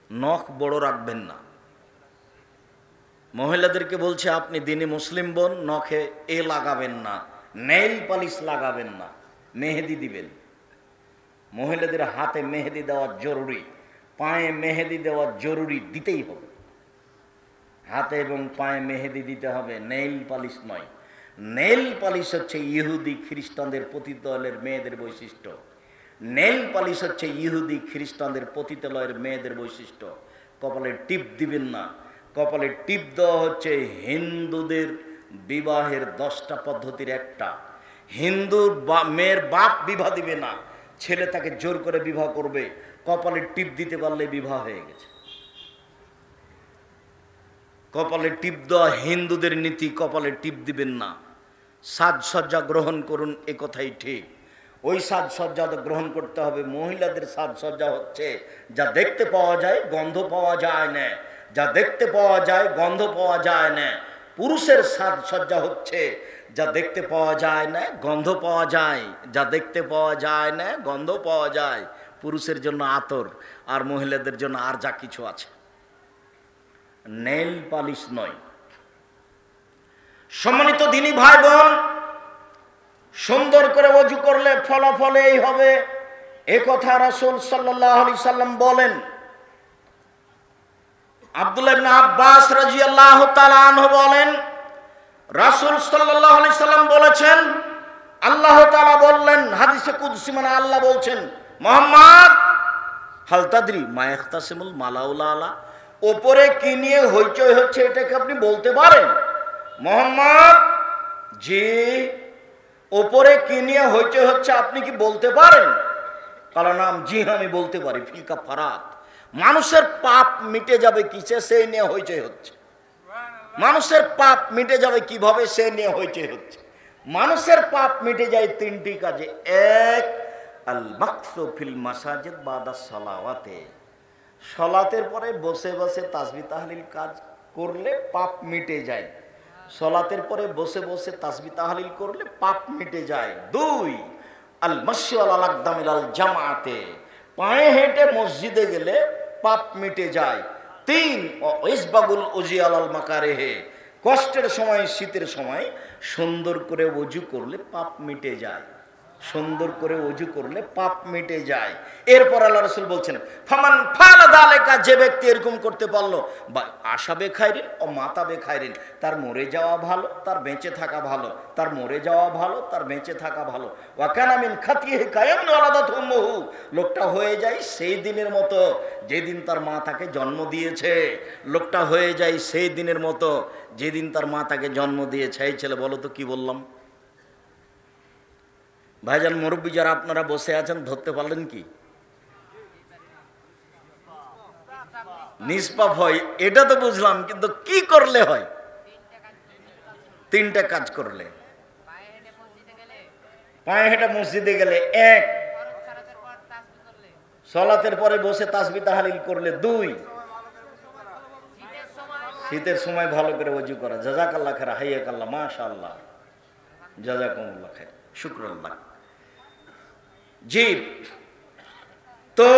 নখ বড় রাখবেন না। মহিলাদেরকে বলছে, আপনি দিনে মুসলিম বোন, নখে লাগাবেন না, নেইল পালিশ লাগাবেন না, মেহেদি দিবেন। মহিলাদের হাতে মেহেদি দেওয়া জরুরি, পায়ে মেহেদি দেওয়া জরুরি, দিতেই হবে। হাতে এবং পায়ে মেহেদি দিতে হবে, নেইল পালিশ নয়। নেইল পালিশ হচ্ছে ইহুদি খ্রিস্টানদের পতিতালয়ের মেয়েদের বৈশিষ্ট্য। নেইল পালিশ হচ্ছে ইহুদি খ্রিস্টানদের পতিতালয়ের মেয়েদের বৈশিষ্ট্য। কপালে টিপ দিবেন না। কপালে টিপ দেওয়া হচ্ছে হিন্দুদের বিবাহের 10টা পদ্ধতির একটা। হিন্দুর মেয়ের বাপ বিবাহ দিবে না, ছেলে তাকে জোর করে বিবাহ করবে। কপালে টিপ দিতে পারলে বিবাহ হয়ে গেছে। কপালে টিপ দেওয়া হিন্দুদের নীতি, কপালে টিপ দিবেন না। সাজসজ্জা গ্রহণ করুন, এ কথাই ঠিক। ওই সাজসজ্জা গ্রহণ করতে হবে। মহিলাদের সাজসজ্জা হচ্ছে যা দেখতে পাওয়া যায়, গন্ধ পাওয়া যায় না, যা দেখতে পাওয়া যায়, গন্ধ পাওয়া যায় না। পুরুষের সাজসজ্জা হচ্ছে যা দেখতে পাওয়া যায় না, গন্ধ পাওয়া যায়, যা দেখতে পাওয়া যায় না, গন্ধ পাওয়া যায়। পুরুষের জন্য আতর, আর মহিলাদের জন্য আর যা কিছু আছে, নেইল পালিশ নয়। সম্মানিত দিনী ভাই বোন, সুন্দর করে ওযু করলে ফলাফল এই হবে, এ কথা রাসূল সাল্লাল্লাহু আলাইহি সাল্লাম বলেন। আব্দুল্লাহ ইবনে আব্বাস রাদিয়াল্লাহু তাআলা আনহু বলেন, রাসূল সাল্লাল্লাহু আলাইহি সাল্লাম বলেছেন, আল্লাহ তাআলা বললেন, হাদিসে কুদসি, মানে আল্লাহ বলছেন, মুহাম্মদ হাল তাদরি মা ইখতাসিমুল মালাউলা আলা, ওপরে কি নিয়ে হইচই হচ্ছে এটাকে আপনি বলতে পারেন? মোহাম্মদ, জি, ওপরে কি নিয়ে হইচই হচ্ছে আপনি কি বলতে পারেন? কালা নাম, জি আমি বলতে পারি। ফিল কাফারাত, মানুষের পাপ মিটে যাবে কিসে, সেই নিয়ে হইচই হচ্ছে। মানুষের পাপ মিটে যাবে কিভাবে, সে নিয়ে হইচই হচ্ছে। মানুষের পাপ মিটে যায় তিনটি কাজে। এক, আল মাকসু ফিল মাসাজিদ বাদা সালাওয়াতে, সালাতের পরে বসে বসে তাসবিহ তাহলিল কাজ করলে পাপ মিটে যায়। সালাতের পরে বসে বসে তাসবিহ তাহলিল করলে পাপ মিটে যায়। দুই, আল মাশি আল আকদামিল আল জামাতে, পায়ে হেঁটে মসজিদে গেলে পাপ মিটে যায়। তিন, ইসবাগুল উজি আল মাকারেহে, কষ্টের সময় শীতের সময় সুন্দর করে ওযু করলে পাপ মিটে যায়। সুন্দর করে ওযু করলে পাপ মিটে যায়। এরপর আল্লাহ রাসূল বলছেন, ফামান ফালা যালিকা, যে ব্যক্তি এরকম করতে পারলো, বা আশা বেখাইরিন ও মাতা বেখাইরিন, তার মরে যাওয়া ভালো, তার বেঁচে থাকা ভালো, তার মরে যাওয়া ভালো, তার বেঁচে থাকা ভালো। ওয়া কানা মিন খাতিহি কায়ামুন ওয়ালাদাতহু উম্মুহু, লোকটা হয়ে যায় সেই দিনের মতো যেদিন তার মা তাকে জন্ম দিয়েছে। লোকটা হয়ে যায় সেই দিনের মতো যেদিন তার মা তাকে জন্ম দিয়েছে। এই ছেলে বলো তো কি বললাম? ভাইজান মুরব্বী যারা আপনারা বসে আছেন, ধরতে পারলেন কি? নিষ্পাপ হয় এটা তো বুঝলাম, কিন্তু কি করলে হয়? তিনটা কাজ করলে। পায়ে হেঁটে মসজিদে গেলে এক, সালাতের পরে বসে তাসবিহ তাহলিল করলে দুই, শীতের সময় ভালো করে ওযু করা। জাযাকাল্লাহ খাইর, হাইয়াকাল্লাহ, মাশাআল্লাহ, জাযাকুমুল্লাহ খাইর, শুকরাল্লাহ। জি, তো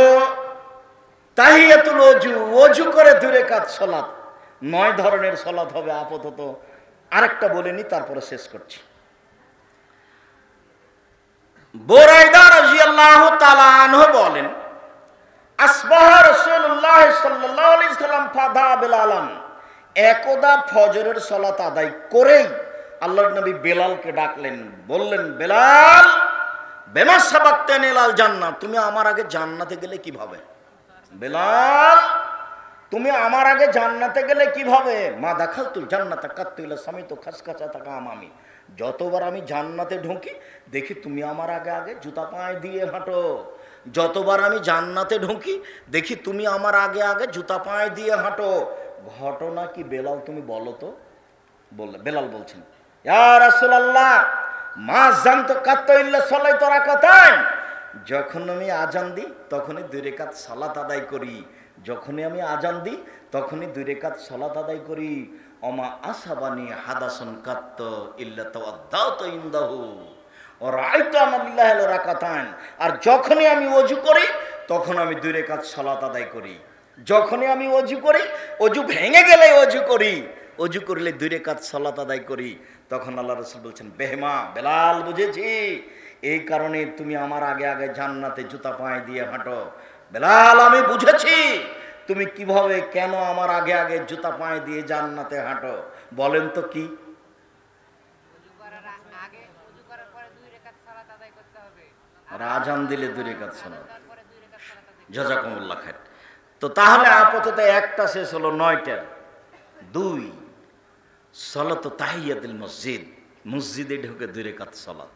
তাহিয়াতুল ওযু, ওযু করে 2 রাকাত সালাত, 9 ধরনের সালাত হবে আপাতত। আরেকটা বলে নি, তারপরে শেষ করছি। বুরাইদা রাদিয়াল্লাহু তাআলা আনহু বলেন, আসবাহা রাসূলুল্লাহ সাল্লাল্লাহু আলাইহি সাল্লাম ফাদা বেলালান, একদা ফজরের সালাত আদায় করেই আল্লাহর নবী বেলালকে ডাকলেন, বললেন, বেলাল, বেমা সাবাকতানি ইলাল জান্নাহ, তুমি আমার আগে জান্নাতে গেলে কিভাবে? বেলাল, তুমি আমার আগে জান্নাতে গেলে কিভাবে? মা দাখালতুল জান্নাতা কাত্তু ইলা সামিতু খাসখাসাতাকা আমামি, যতবার আমি জান্নাতে ঢুকি দেখি তুমি আমার আগে আগে জুতা পায়ে দিয়ে হাঁটো। যতবার আমি জান্নাতে ঢুকি দেখি তুমি আমার আগে আগে জুতা পায়ে দিয়ে হাঁটো। ঘটনা কি বেলাল তুমি বলো তো? বললে, বেলাল বলছেন, ইয়া রাসূলুল্লাহ, মা জানতো কাত্তু ইল্লা সালাতু রাকাতাইন, যখন আমি আজান দিই তখনই 2 রাকাত সালাত আদায় করি। যখনই আমি আজান দিই তখনই 2 রাকাত সালাত আদায় করি। ওমা আসাবানি হাদাসুন কাত্ত ইল্লা তাওয়াদ্দাতু ইনদাহু ওয়া রাআইতু আমাল্লাহি রাকাতান, আর যখনই আমি ওযু করি তখন আমি 2 রাকাত সালাত আদায় করি। যখনই আমি ওযু করি, ওযু ভেঙে গেলে ওযু করি, ওযু করলে 2 রাকাত সালাত আদায় করি। তখন আল্লাহ রাসূল বলছেন, বেহমা বেলাল, বুঝেছি, এই কারণে তুমি আমার আগে আগে জান্নাতে জুতা পায়ে দিয়ে হাঁটো। বেলাল, আমি বুঝেছি তুমি কিভাবে কেন আমার আগে আগে জুতা পায়ে দিয়ে জান্নাতে হাঁটো। বলেন তো কি? আজান দিলে 2 রাকাত সালাত। জাযাকুমুল্লাহ খাইর। তো তাহলে আপাতত একটা শেষ হলো, 9টার। 2, সালাতু তাহিয়াতুল মসজিদ, মসজিদে ঢুকে 2 রাকাত সালাত।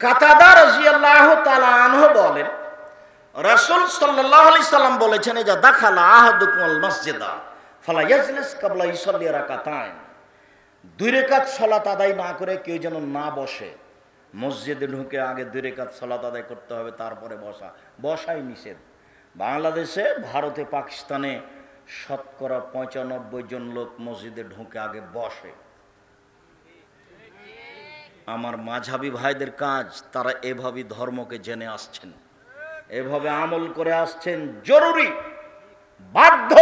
কাতাদা রাদিয়াল্লাহু তাআলা আনহু বলেন, রাসূল সাল্লাল্লাহু আলাইহি সাল্লাম বলেছেন, যা দাখালা আহাদুকুমুল মসজিদা ফালা ইয়াজলিস কাবলা ইসাল্লি রাকাতাইন, 2 রাকাত সালাত আদায় না করে কেউ যেন না বসে। মসজিদে ঢুকে আগে 2 রাকাত সালাত আদায় করতে হবে, তারপরে বসা। বসাই নিষেধ। বাংলাদেশে, ভারতে, পাকিস্তানে শতকরা 95 জন লোক মসজিদে ঢুকে আগে বসে। আমার মাঝহাবি ভাইদের কাজ, তারা এভাবে ধর্মকে জেনে আসছেন, এভাবে আমল করে আসছেন। জরুরি, বাধ্য,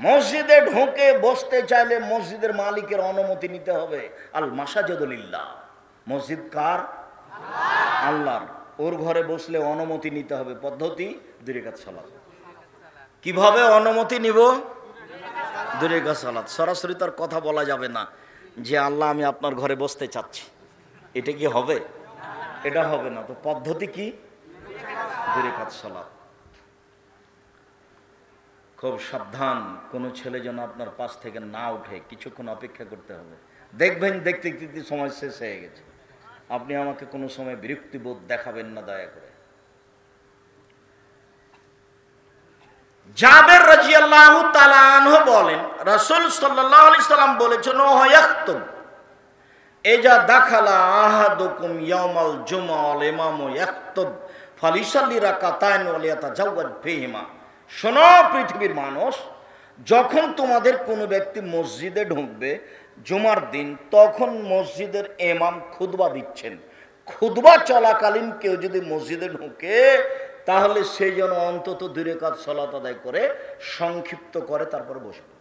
মসজিদে ঢুকে বসতে চাইলে মসজিদের মালিকের অনুমতি নিতে হবে। আল মাসাজিদু লিল্লাহ, মসজিদ কার? আল্লাহর। ওর ঘরে বসলে অনুমতি নিতে হবে। পদ্ধতি 2 রাকাত সালাত। কিভাবে অনুমতি নিব? 2 রাকাত সালাত। সরাসরি তার কথা বলা যাবে না যে আল্লাহ আমি আপনার ঘরে বসতে চাচ্ছি, এটা কি হবে? এটা হবে না। তো পদ্ধতি কি? 2 রাকাত সালাত। খুব সাবধান, কোনো ছেলে যেন আপনার পাশ থেকে না উঠে, কিছুক্ষণ অপেক্ষা করতে হবে। দেখবেন দেখতে দেখতে সময় শেষ হয়ে গেছে। আপনি আমাকে কোনো সময় বিরক্তিবোধ দেখাবেন না দয়া করে। জাবের রাদিয়াল্লাহু তাআলা আনহু বলেন, রাসূল সাল্লাল্লাহু আলাইহি সাল্লাম বলেছেন, ও ইয়াকতুব এজা দাখালা আহাদুকুম ইয়াউমাল জুমআ ওয়াল ইমামু ইয়াকতুব ফালিসাল্লি রাকাতাইন ওয়া লিয়াতাজাওয়াজ ফীহিমা। শোনো পৃথিবীর মানুষ, যখন তোমাদের কোনো ব্যক্তি মসজিদে ঢুকবে জুমার দিন, তখন মসজিদের ইমাম খুতবা দিচ্ছেন। খুতবা চলাকালীন কেউ যদি মসজিদে ঢুকে, তাহলে সেই যেন অন্তত 2 রাকাত সালাত আদায় করে সংক্ষিপ্ত করে তারপর বসবে।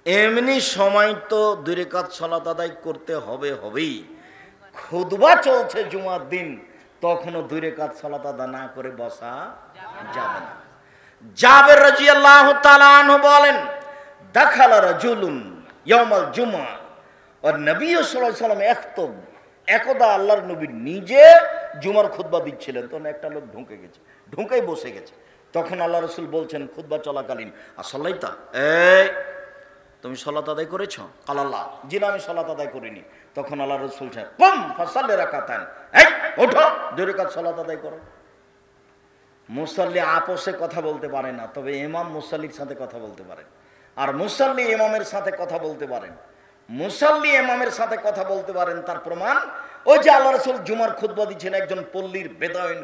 এমনি সময় তো 2 রাকাত সালাত আদায় করতে হবেই। খুতবা চলছে জুমার দিন, তখনও 2 রাকাত সালাত আদায় না করে বসা যাবে না। জাবের রাদিয়াল্লাহু তাআলা আনহু বলেন, দাখালা রাজুলুন ইয়াউমাল জুমআ ওয়া নবী সাল্লাল্লাহু আলাইহি ওয়াসাল্লাম ইয়াখতুব। একদা আল্লাহর নবী নিজে জুমার খুতবা দিচ্ছিলেন, তখন একটা লোক ঢুকে গেছে, ঢুকেই বসে গেছে। তখন আল্লাহ রাসূল বলছেন খুতবা চলাকালীন, আসলাইতা, এই তুমি সালাত আদায় করেছো? আল্লাহ, জি না, আমি সালাত আদায় করিনি। তখন আল্লাহ রাসূল বলছেন, কুম ফাসাল্লি রাকাতান, এই ওঠো 2 রাকাত সালাত আদায় করো। মুসাল্লি আপোষে কথা বলতে পারে না, তবে ইমাম মুসাল্লির সাথে কথা বলতে পারেন, আর মুসাল্লি ইমামের সাথে কথা বলতে পারেন। মুসাল্লি ইমামের সাথে কথা বলতে পারেন, তার প্রমাণ ওই যে আল্লাহ রাসূল জুমার খুতবা দিচ্ছেন, একজন পল্লীর বেদাউন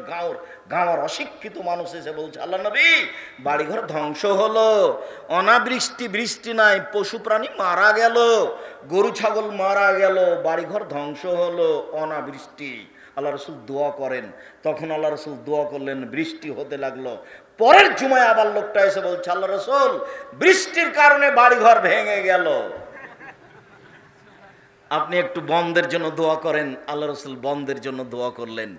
গাঁওর অশিক্ষিত মানুষ এসে বলছে, আল্লাহ নবী, বাড়িঘর ধ্বংস হলো, অনাবৃষ্টি, বৃষ্টি নাই, পশু প্রাণী মারা গেল, গরু ছাগল মারা গেল, বাড়িঘর ধ্বংস হলো, অনাবৃষ্টি। আল্লাহ রাসূল দোয়া করেন, তখন আল্লাহ রাসূল দোয়া করলেন, বৃষ্টি হতে লাগলো। পরের জুমায় আবার লোকটা এসে বলছে, আল্লাহ রাসূল, বৃষ্টির কারণে বাড়িঘর ভেঙে গেল, আপনি একটু বন্ধের জন্য দোয়া করেন। আল্লাহ রাসূল বন্ধের জন্য দোয়া করলেন।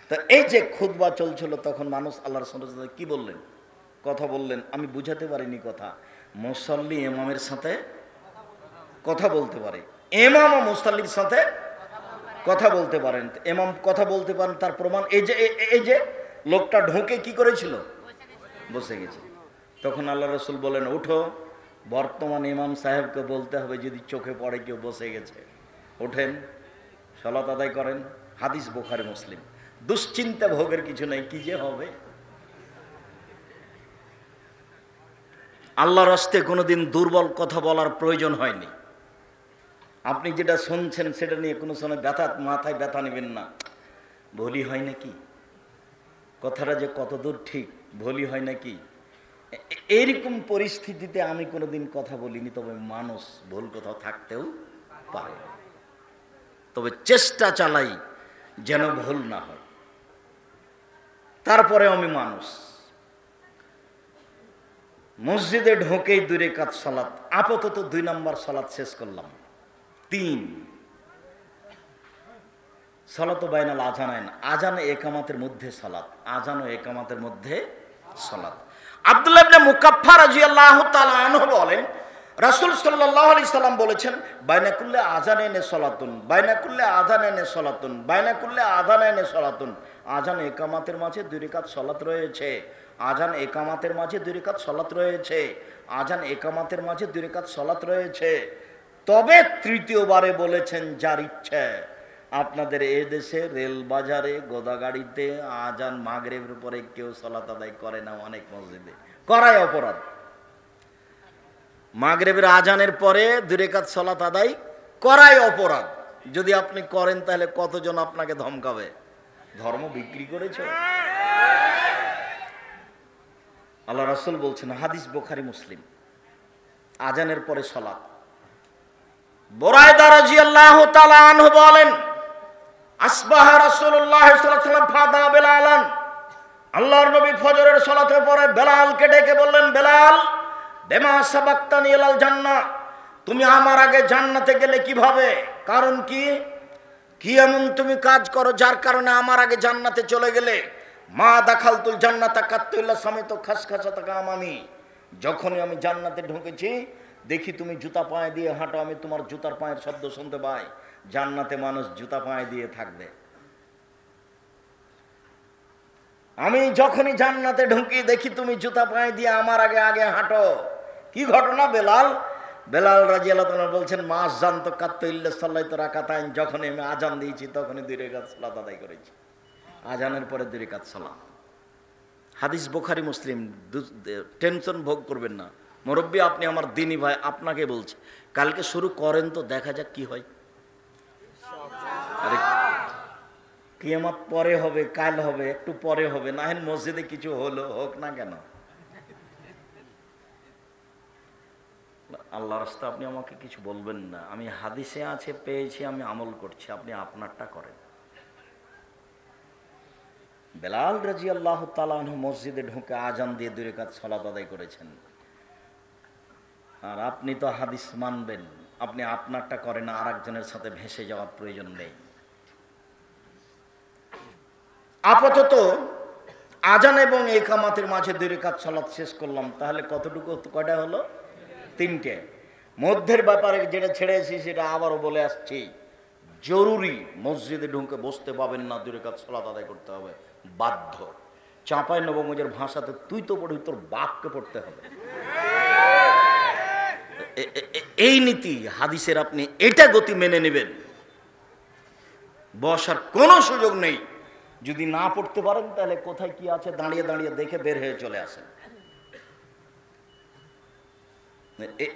তো এই যে খুতবা চলছিল, তখন মানুষ আল্লাহ রাসূলের সাথে কি বললেন, কথা বললেন। আমি বুঝাতে পারিনি কথা। মুসাল্লি ইমামের সাথে কথা বলতে পারে, ইমাম ও মুসাল্লির সাথে কথা বলতে পারেন। ইমাম কথা বলতে পারেন, তার প্রমাণ এই যে লোকটা ঢুকে কি করেছিল, বসে গেছে। তখন আল্লাহ রাসূল বলেন, উঠো, বর্তমান ইমাম সাহেবকে বলতে হবে যদি চোখে পড়ে কেউ বসে গেছে, ওঠেন, সালাত আদায় করেন। হাদিস বুখারী মুসলিম। দুশ্চিন্তা ভোগের কিছু নেই, কি যে হবে। আল্লাহর রাস্তায় কোনোদিন দুর্বল কথা বলার প্রয়োজন হয়নি। আপনি যেটা শুনছেন সেটা নিয়ে কোনো সময় মাথায় ব্যথা নেবেন না। ভুলই হয় নাকি, কথাটা যে কতদূর ঠিক, ভুলই হয় নাকি। এইরকম পরিস্থিতিতে আমি কোনোদিন কথা বলিনি, তবে মানুষ ভুল কোথাও থাকতেও পারে, তবে চেষ্টা চালাই যেন ভুল না হয়। তারপরে আমি মানুষ। মসজিদে ঢোকেই 2 রাকাত সালাত, আপাতত 2 নম্বর সালাত শেষ করলাম। 3 সালাত বাইনাল আজানাইন, আজান একামাতের মধ্যে সালাত, আজান ও একামাতের মধ্যে সালাত। আব্দুল্লাহ ইবনে মুকাফফা রাদিয়াল্লাহু তাআলা আনহু বলেন, রাসূল সাল্লাল্লাহু আলাইহি সাল্লাম বলেছেন, বাইনা কুল্লি আযানাইনে সালাতুন, বাইনা কুল্লি আযানাইনে সালাতুন, বাইনা কুল্লি আযানাইনে সালাতুন। আযান ইকামাতের মাঝে 2 রাকাত সালাত রয়েছে, আযান ইকামাতের মাঝে 2 রাকাত সালাত রয়েছে, আযান ইকামাতের মাঝে 2 রাকাত সালাত রয়েছে। তবে তৃতীয়বারে বলেছেন, যার ইচ্ছে। আপনাদের এই দেশে রেল বাজারে, গোদাগাড়িতে আযান মাগরিবের পরে কেউ সালাত আদায় করে না, অনেক মসজিদে করায় অপরাধ। মাগরিবের আজানের পরে 2 রাকাত সালাত আদায় করাই অপরাধ। যদি আপনি করেন তাহলে কতজন আপনাকে ধমকাবে, ধর্ম বিক্রি করেছ। আল্লাহ রাসূল বলছেন, হাদিস বুখারী মুসলিম, আজানের পরে সালাত। বুরায়দা রাদিয়াল্লাহু তাআলা আনহু বলেন, আসবাহা রাসূলুল্লাহ সাল্লাল্লাহু আলাইহি ওয়াসাল্লাম ফাদা বেলালান। আল্লাহর নবী ফজরের সালাতের পরে বেলালকে ডেকে বললেন, বেলাল, বেমা সাবাক্তানি ইলাল জান্নাহ, তুমি আমার আগে জান্নাতে গেলে কিভাবে? কারণ কি এমন তুমি কাজ করো যার কারণে আমার আগে জান্নাতে চলে গেলে? মা দাখালতুল জান্নাতা কাত্তুল্লা সামিত খাসখাসাতা কামামি, যখনই আমি জান্নাতে ঢুকেছি দেখি তুমি জুতা পায়ে দিয়ে হাঁটো, আমি তোমার জুতার পায়ের শব্দ শুনতে পাই। জান্নাতে মানুষ জুতা পায়ে দিয়ে থাকবে। আমি যখনই জান্নাতে ঢুকি দেখি তুমি জুতা পায়ে দিয়ে আমার আগে আগে হাঁটো। কি ঘটনা? বেলাল রাদিয়াল্লাহু তাআলা বলছেন, মাস জানতো কাত্ত ইল্লা সাল্লাইতু রাকাতাইন, যখন আমি আজান দিয়েছি তখনই 2 রাকাত সালাত আদায় করেছি। আজানের পরে 2 রাকাত সালাত। হাদিস বুখারী মুসলিম। টেনশন ভোগ করবেন না মুরব্বী, আপনি আমার দিনী ভাই, আপনাকে বলছি কালকে শুরু করেন তো, দেখা যাক কি হয়। আরে কিয়ামত পরে হবে, কাল হবে, একটু পরে হবে, না হয় মসজিদে কিছু হলো, হোক না কেন। আল্লাহর রাস্তা আপনি আমাকে কিছু বলবেন না, আমি হাদিসে আছে পেয়েছি, আমি আমল করছি, আপনি আপনারটা করেন। বেলাল রাদিয়াল্লাহু তাআলা আনহু মসজিদে ঢুকে আজান দিয়ে 2 রাকাত সালাত আদায় করেছেন। আর আপনি তো হাদিস মানবেন, আপনি আপনারটা করেন, আর একজনের সাথে ভেসে যাওয়ার প্রয়োজন নেই। আপাতত আজান এবং ইকামতের মাঝে 2 রাকাত সালাত শেষ করলাম, তাহলে কতটুকু, কয়টা হলো? 3টে। মধ্যের ব্যাপারে যেটা ছেড়েছি সেটা আবারও বলে আসছি, জরুরি মসজিদে ঢুকে বসতে পাবেন না, 2 রাকাত সালাত আদায় করতে হবে, বাধ্য। চাঁপাই নবগঞ্জের ভাষাতে তুই তো পড়ি, তোর বাপকে পড়তে হবে। এই নীতি হাদিসের, আপনি এটা গতি মেনে নেবেন, বসার কোনো সুযোগ নেই। যদি না পড়তে পারেন তাহলে কোথায় কি আছে দাঁড়িয়ে দাঁড়িয়ে দেখে বের হয়ে চলে আসেন।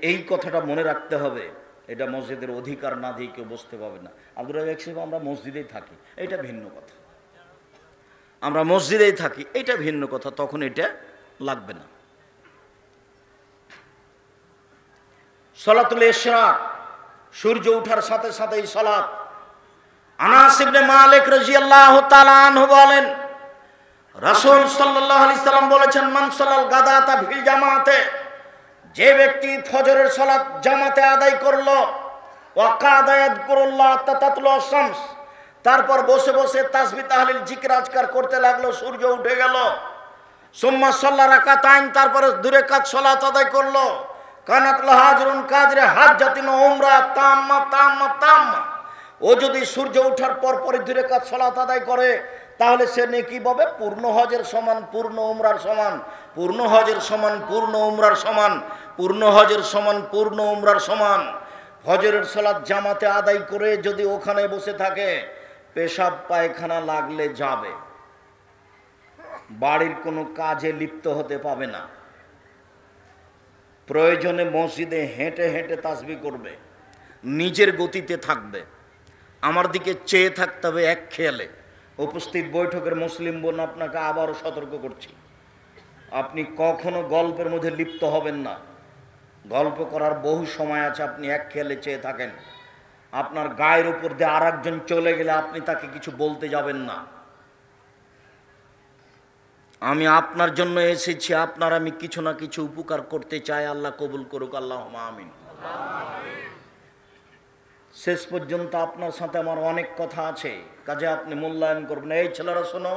এই কথাটা মনে রাখতে হবে, এটা মসজিদের অধিকার না দিয়ে কেউ বসতে পাবে না। আব্দুর রাজ্জাক সাহেব, আমরা মসজিদেই থাকি, এটা ভিন্ন কথা। আমরা মসজিদেই থাকি, এটা ভিন্ন কথা, তখন এটা লাগবে না। সালাতুল ইশরাক, সূর্য ওঠার সাথে সাথেই সালাত। আনাস ইবনে মালিক রাদিয়াল্লাহু তাআলা আনহু বলেন, রাসূল সাল্লাল্লাহু আলাইহি সাল্লাম বলেছেন, মান সালাল গাদাতা ফিল জামাতে, যে ব্যক্তি ফজরের সালাত জামাতে আদায় করলো, ওয়া কাদা ইয়াযকুরুল্লাহ তাতাতলু শামস, তারপর বসে বসে তাসবিহ তাহলিল জিকির আজকার করতে লাগলো, সূর্য উঠে গেল। সুম্মা সাল্লা রাকাতাইন, তারপরে 2 রাকাত সালাত আদায় করলো, কানাত লাহু আজরুন কাজরে হাজ্জাতিন উমরা তাম্মা তাম্মা তাম্মা। ও যদি সূর্য ওঠার পর পরই 2 রাকাত সালাত আদায় করে, তাহলে সে নেকি পাবে পূর্ণ হজের সমান, পূর্ণ উমরার সমান, পূর্ণ হজের সমান, পূর্ণ উমরার সমান, পূর্ণ হজের সমান, পূর্ণ উমরার সমান। ফজরের সালাত জামাতে আদায় করে যদি ওখানে বসে থাকে, পেশাব পায়খানা লাগলে যাবে, বাড়ির কোনো কাজে লিপ্ত হতে পাবে না। প্রয়োজনে মসজিদে হেঁটে হেঁটে তাসবিহ করবে, নিজের গতিতে থাকবে, আমার দিকে চেয়ে থাকতে হবে এক খেয়ালে। উপস্থিত বৈঠকের মুসলিম বোন, আপনাকে আবারও সতর্ক করছি, আপনি কখনো গল্পের মধ্যে লিপ্ত হবেন না। গল্প করার বহু সময় আছে, আপনি এক খেয়ালে চেয়ে থাকেন, আপনার গায়ের উপর দিয়ে আর একজন চলে গেলে আপনি তাকে কিছু বলতে যাবেন না। আমি আপনার জন্য এসেছি, আপনার আমি কিছু না কিছু উপকার করতে চাই, আল্লাহ কবুল করুক, আল্লাহুম্মা আমিন। শেষ পর্যন্ত আপনার সাথে আমার অনেক কথা আছে, কাজে আপনি মূল্যায়ন করবেন। এই ছেলেরা শোনো,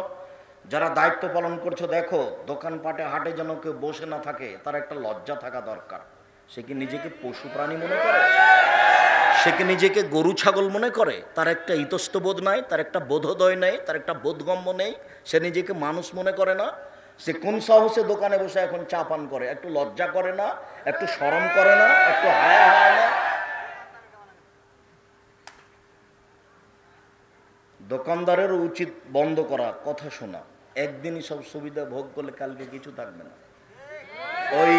যারা দায়িত্ব পালন করছো, দেখো দোকানপাটে হাটে যেন কেউ বসে না থাকে, তার একটা লজ্জা থাকা দরকার। সে কি নিজেকে পশু প্রাণী মনে করে? সে কি নিজেকে গরু ছাগল মনে করে? তার একটা ইতস্তবোধ নাই, তার একটা বোধোদয় নেই, তার একটা বোধগম্য নেই, সে নিজেকে মানুষ মনে করে না। সে কোন সাহসে দোকানে বসে এখন চা পান করে? একটু লজ্জা করে না? একটু শরম করে না? একটু হায়া হয় না? দোকানদারেরও উচিত বন্ধ করা, কথা শোনা। একদিনই সব সুবিধা ভোগ করলে কালকে কিছু থাকবে না। ওই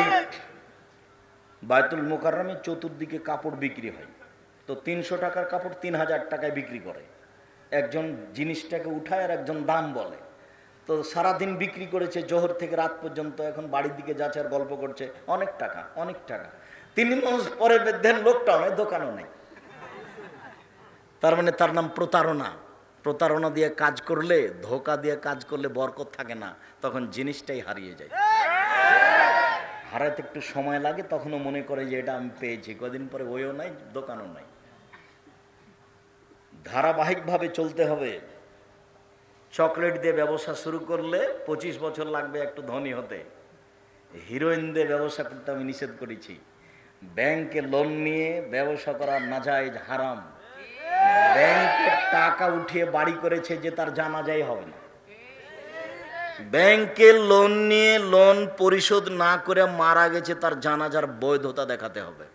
বায়তুল মুকাররমে চতুর্দিকে কাপড় বিক্রি হয়, তো 300 টাকার কাপড় 3000 টাকায় বিক্রি করে। একজন জিনিসটাকে উঠায় আর একজন দাম বলে। তো সারাদিন বিক্রি করেছে জোহর থেকে রাত পর্যন্ত, এখন বাড়ির দিকে যাচ্ছে আর গল্প করছে, অনেক টাকা অনেক টাকা। 3 মাস পরে দেখেন লোকটাও নেই, দোকানও নেই। তার মানে তার নাম প্রতারণা। প্রতারণা দিয়ে কাজ করলে, ধোকা দিয়ে কাজ করলে বরকত থাকে না, তখন জিনিসটাই হারিয়ে যায়। হারাতে একটু সময় লাগে, তখনও মনে করে যে এটা আমি পেয়েছি, কদিন পরে ওইও নাই, দোকানও নাই। ধারাবাহিকভাবে চলতে হবে। চকলেট দিয়ে ব্যবসা শুরু করলে 25 বছর লাগবে একটু ধনী হতে। হিরোইন দিয়ে ব্যবসা করতে আমি নিষেধ করেছি। ব্যাংকে লোন নিয়ে ব্যবসা করা নাজায়েজ, হারাম। ব্যাংকের টাকা উঠিয়ে বাড়ি করেছে যে তার জানাজাই হবে না। ব্যাংকে লোন নিয়ে লোন পরিশোধ না করে মারা গেছে, তার জানাজার বৈধতা দেখাতে হবে।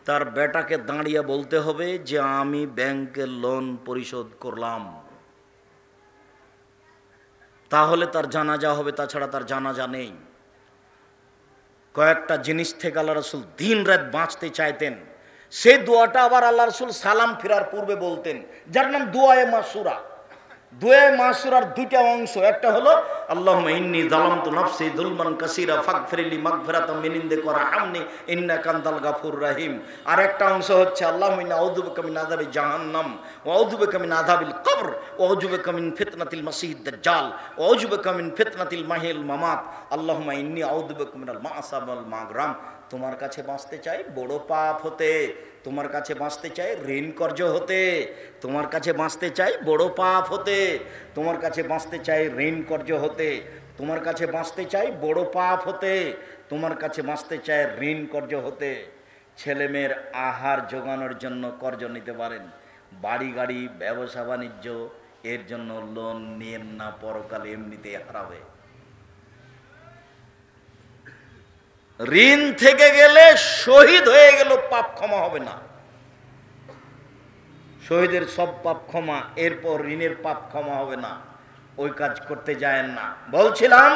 তার বেটাকে দাঁড়িয়ে বলতে হবে যে আমি ব্যাংকের লোন পরিশোধ করলাম, তাহলে তার জানাজা হবে, তাছাড়া তার জানাজা নেই। কয়েকটা জিনিস থেকে আল্লাহ রাসূল দিন রাত বাঁচতে চাইতেন, সেই দোয়াটা আবার আল্লাহ রাসূল সালাম ফেরার পূর্বে বলতেন, যার নাম দুআয়ে মাসুরা। দুআয়ে মাসুরার দুইটা অংশ, একটা হলো আল্লাহুম্মা ইন্নী যালামতু নাফসি যুলমান কাসীরা ফাগফিরলি মাগফিরাতাম মিন ইনদিকা ওয়ারহামনি ইন্নাকা আনতাল গাফুরুর রহিম। আর একটা অংশ হচ্ছে আল্লাহুম্মা ইন্নী আউযু বিকা মিন আযাবি জাহান্নাম ওয়া আউযু বিকা মিন আযাবিল কবর ওয়া আউযু বিকা মিন ফিতনাতিল মাসিহিদ দাজ্জাল ওয়া আউযু বিকা মিন ফিতনাতিল মাহিল মামাত আল্লাহুম্মা ইন্নী আউযু বিকা মিনাল মা'সাব ওয়াল মাগরাম। তোমার কাছে বাঁচতে চাই বড় পাপ হতে, তোমার কাছে বাঁচতে চাই ঋণ কর্য হতে, তোমার কাছে বাঁচতে চাই বড় পাপ হতে, তোমার কাছে বাঁচতে চাই ঋণ কর্য হতে, তোমার কাছে বাঁচতে চাই বড় পাপ হতে, তোমার কাছে বাঁচতে চাই ঋণ কর্য হতে। ছেলে মেয়ের আহার জোগানোর জন্য কর্জ নিতে পারেন, বাড়ি গাড়ি ব্যবসা বাণিজ্য এর জন্য লোন নিয়েন না, পরকালে এমনিতে হারাবে। ঋণ থেকে গেলে শহীদ হয়ে গেল পাপ ক্ষমা হবে না, শহীদের সব পাপ ক্ষমা, এরপর ঋণের পাপ ক্ষমা হবে না, ওই কাজ করতে যায়েন না। বলছিলাম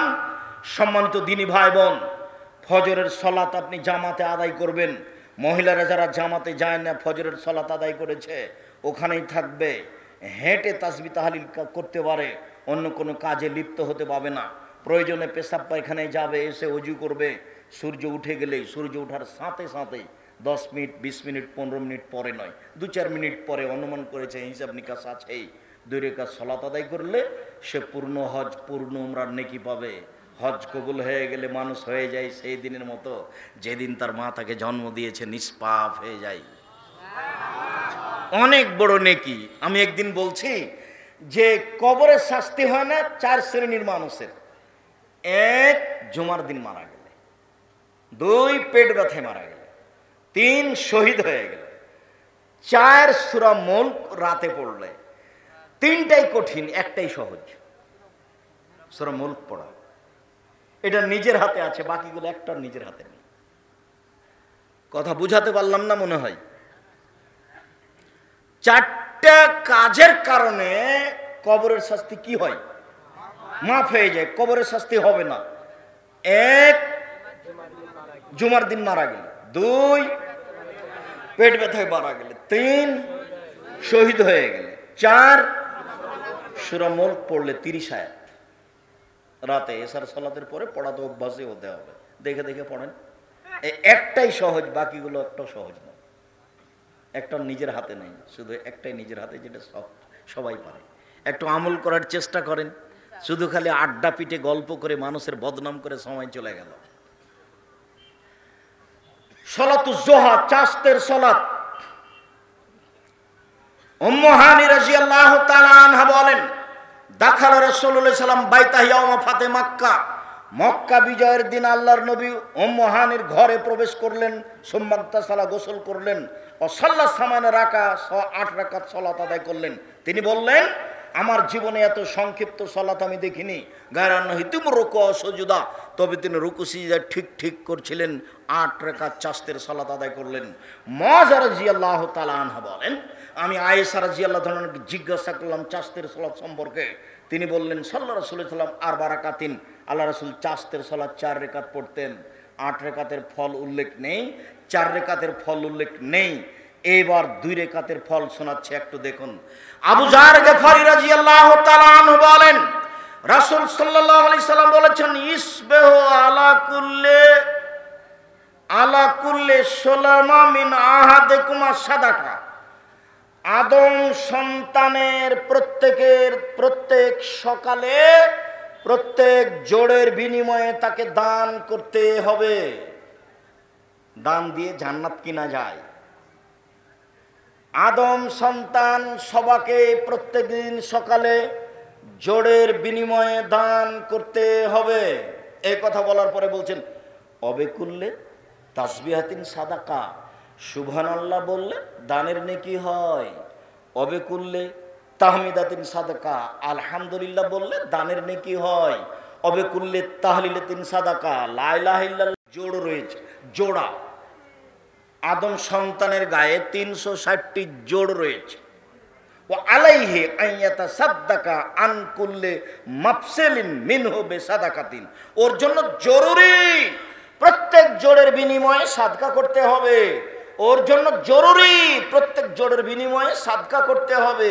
সম্মানিত দিনী ভাই বোন, ফজরের সলাত আপনি জামাতে আদায় করবেন। মহিলারা যারা জামাতে যায় না, ফজরের সলাত আদায় করেছে, ওখানেই থাকবে, হেঁটে তাসবিহ তাহলিল করতে পারে, অন্য কোনো কাজে লিপ্ত হতে পাবে না। প্রয়োজনে পেশাব পায়খানায় যাবে, এসে ওযু করবে। সূর্য উঠে গেলেই, সূর্য ওঠার সাথে সাথেই 10 মিনিট 20 মিনিট 15 মিনিট পরে নয়, 2-4 মিনিট পরে, অনুমান করেছে, হিসাব নিকাশ আছেই, 2 রাকাত সালাত আদায় করলে সে পূর্ণ হজ পূর্ণ উমরার নেকি পাবে। হজ কবুল হয়ে গেলে মানুষ হয়ে যায় সেই দিনের মতো যেদিন তার মা তাকে জন্ম দিয়েছে, নিষ্পাপ হয়ে যায়। অনেক বড় নেকি। আমি একদিন বলছি যে কবরের শাস্তি হয় না 4 শ্রেণীর মানুষের। 1, জুমার দিন মারা গেলে, 2, পেট ব্যথায় মারা গেলে, 3, শহীদ হয়ে গেলে, 4, সূরা মুলক রাতে পড়লে। 3টাই কঠিন, একটাই সহজ, সূরা মুলক পড়া। এটা নিজের হাতে আছে, বাকিগুলো একটার নিজের হাতে নেই। কথা বুঝাতে পারলাম না মনে হয়। 4টা কাজের কারণে কবরের শাস্তি কি হয়? মাফ হয়ে যায়, কবরের শাস্তি হবে না। 1, জুমার দিন মারা গেলে, 2, পেট ব্যথায় মারা গেলে, 3, শহীদ হয়ে গেলে, 4, সূরা মুলক পড়লে 30 আয়াত রাতে এশার সালাতের পরে পড়া তো অভ্যাসই হতে হবে, দেখে দেখে পড়েন। এই একটাই সহজ, বাকিগুলো একটা সহজ না, একটা নিজের হাতে নেই, শুধু একটাই নিজের হাতে, যেটা সবাই পারে। একটু আমল করার চেষ্টা করেন, শুধু খালি আড্ডা পিটে গল্প করে মানুষের বদনাম করে সময় চলে গেল। সলাতুজ যোহা, চাস্তের সলাত। উম্মু হানি রাদিয়াল্লাহু তাআলা আনহা বলেন, দাখালা রাসূলুল্লাহ সাল্লাল্লাহু আলাইহি বাইতা ইয়াউমা ফাতে মক্কা। মক্কা বিজয়ের দিন আল্লাহর নবী উম্মু হানির ঘরে প্রবেশ করলেন, সুম্মাগতাসালা, গোসল করলেন, ও সাল্লা সামানা রাকা, 8 রাকাত সালাত আদায় করলেন। তিনি বললেন, আমার জীবনে এত সংক্ষিপ্ত সালাত আমি দেখিনি। গায়রান্নাহি তুম রুকু ও সুজুদা, তবে তিনি রুকু সিজদা ঠিক ঠিক করছিলেন। 8 রাকাত চাস্তের সালাত আদায় করলেন। মুআযা রাদিয়াল্লাহু তাআলা আনহা বলেন, আমি আয়েশা রাদিয়াল্লাহু তাআলা জিজ্ঞাসা করলাম চাস্তের সালাত সম্পর্কে। তিনি বললেন, সাল্লাল্লাহু আলাইহি ওয়াসাল্লাম 4 রাকাতিন, আল্লাহ রাসূল চাস্তের সালাত 4 রাকাত পড়তেন। 8 রাকাতের ফল উল্লেখ নেই, 4 রাকাতের ফল উল্লেখ নেই। এবার 2 রাকাতের ফল শোনাচ্ছে, একটু দেখুন। আবু যার গফারি রাদিয়াল্লাহু তাআলা আনহু বলেন, রাসূল সাল্লাল্লাহু আলাইহি সাল্লাম বলেছেন, ইসবিহু আলা কুল্লি সুলামা মিন আহাদিকুম সাদাকা। আদম সন্তানের প্রত্যেক সকালে প্রত্যেক জোড়ের বিনিময়ে তাকে দান করতে হবে। দান দিয়ে জান্নাত কিনা যায়। আদম সন্তান সবাকে প্রত্যেকদিন সকালে জোড়ের বিনিময়ে দান করতে হবে। এই কথা বলার পরে বলছেন, অবে করলে তাসবিহাতিন সাদাকা, সুবহানাল্লাহ বললে দানের নেকি হয়। অবে করলে তাহমিদাতিন সাদাকা, আলহামদুলিল্লাহ বললে দানের নেকি হয়। অবে কুল্লে তাহলিলে তিন সাদাকা, লা ইলাহা ইল্লাল্লাহ জোড় রয়েছে, জোড়া। আদম সন্তানের গায়ে 360টি জোড় রয়েছে। ও আলাইহি আইয়াতা সাদাকা আন কুল্লে মাফসিলিন মিনহু বিসাদাকাতিন, ওর জন্য জরুরি প্রত্যেক জোড়ের বিনিময়ে সাদকা করতে হবে। ওর জন্য জরুরি প্রত্যেক জোড়ের বিনিময়ে সাদকা করতে হবে।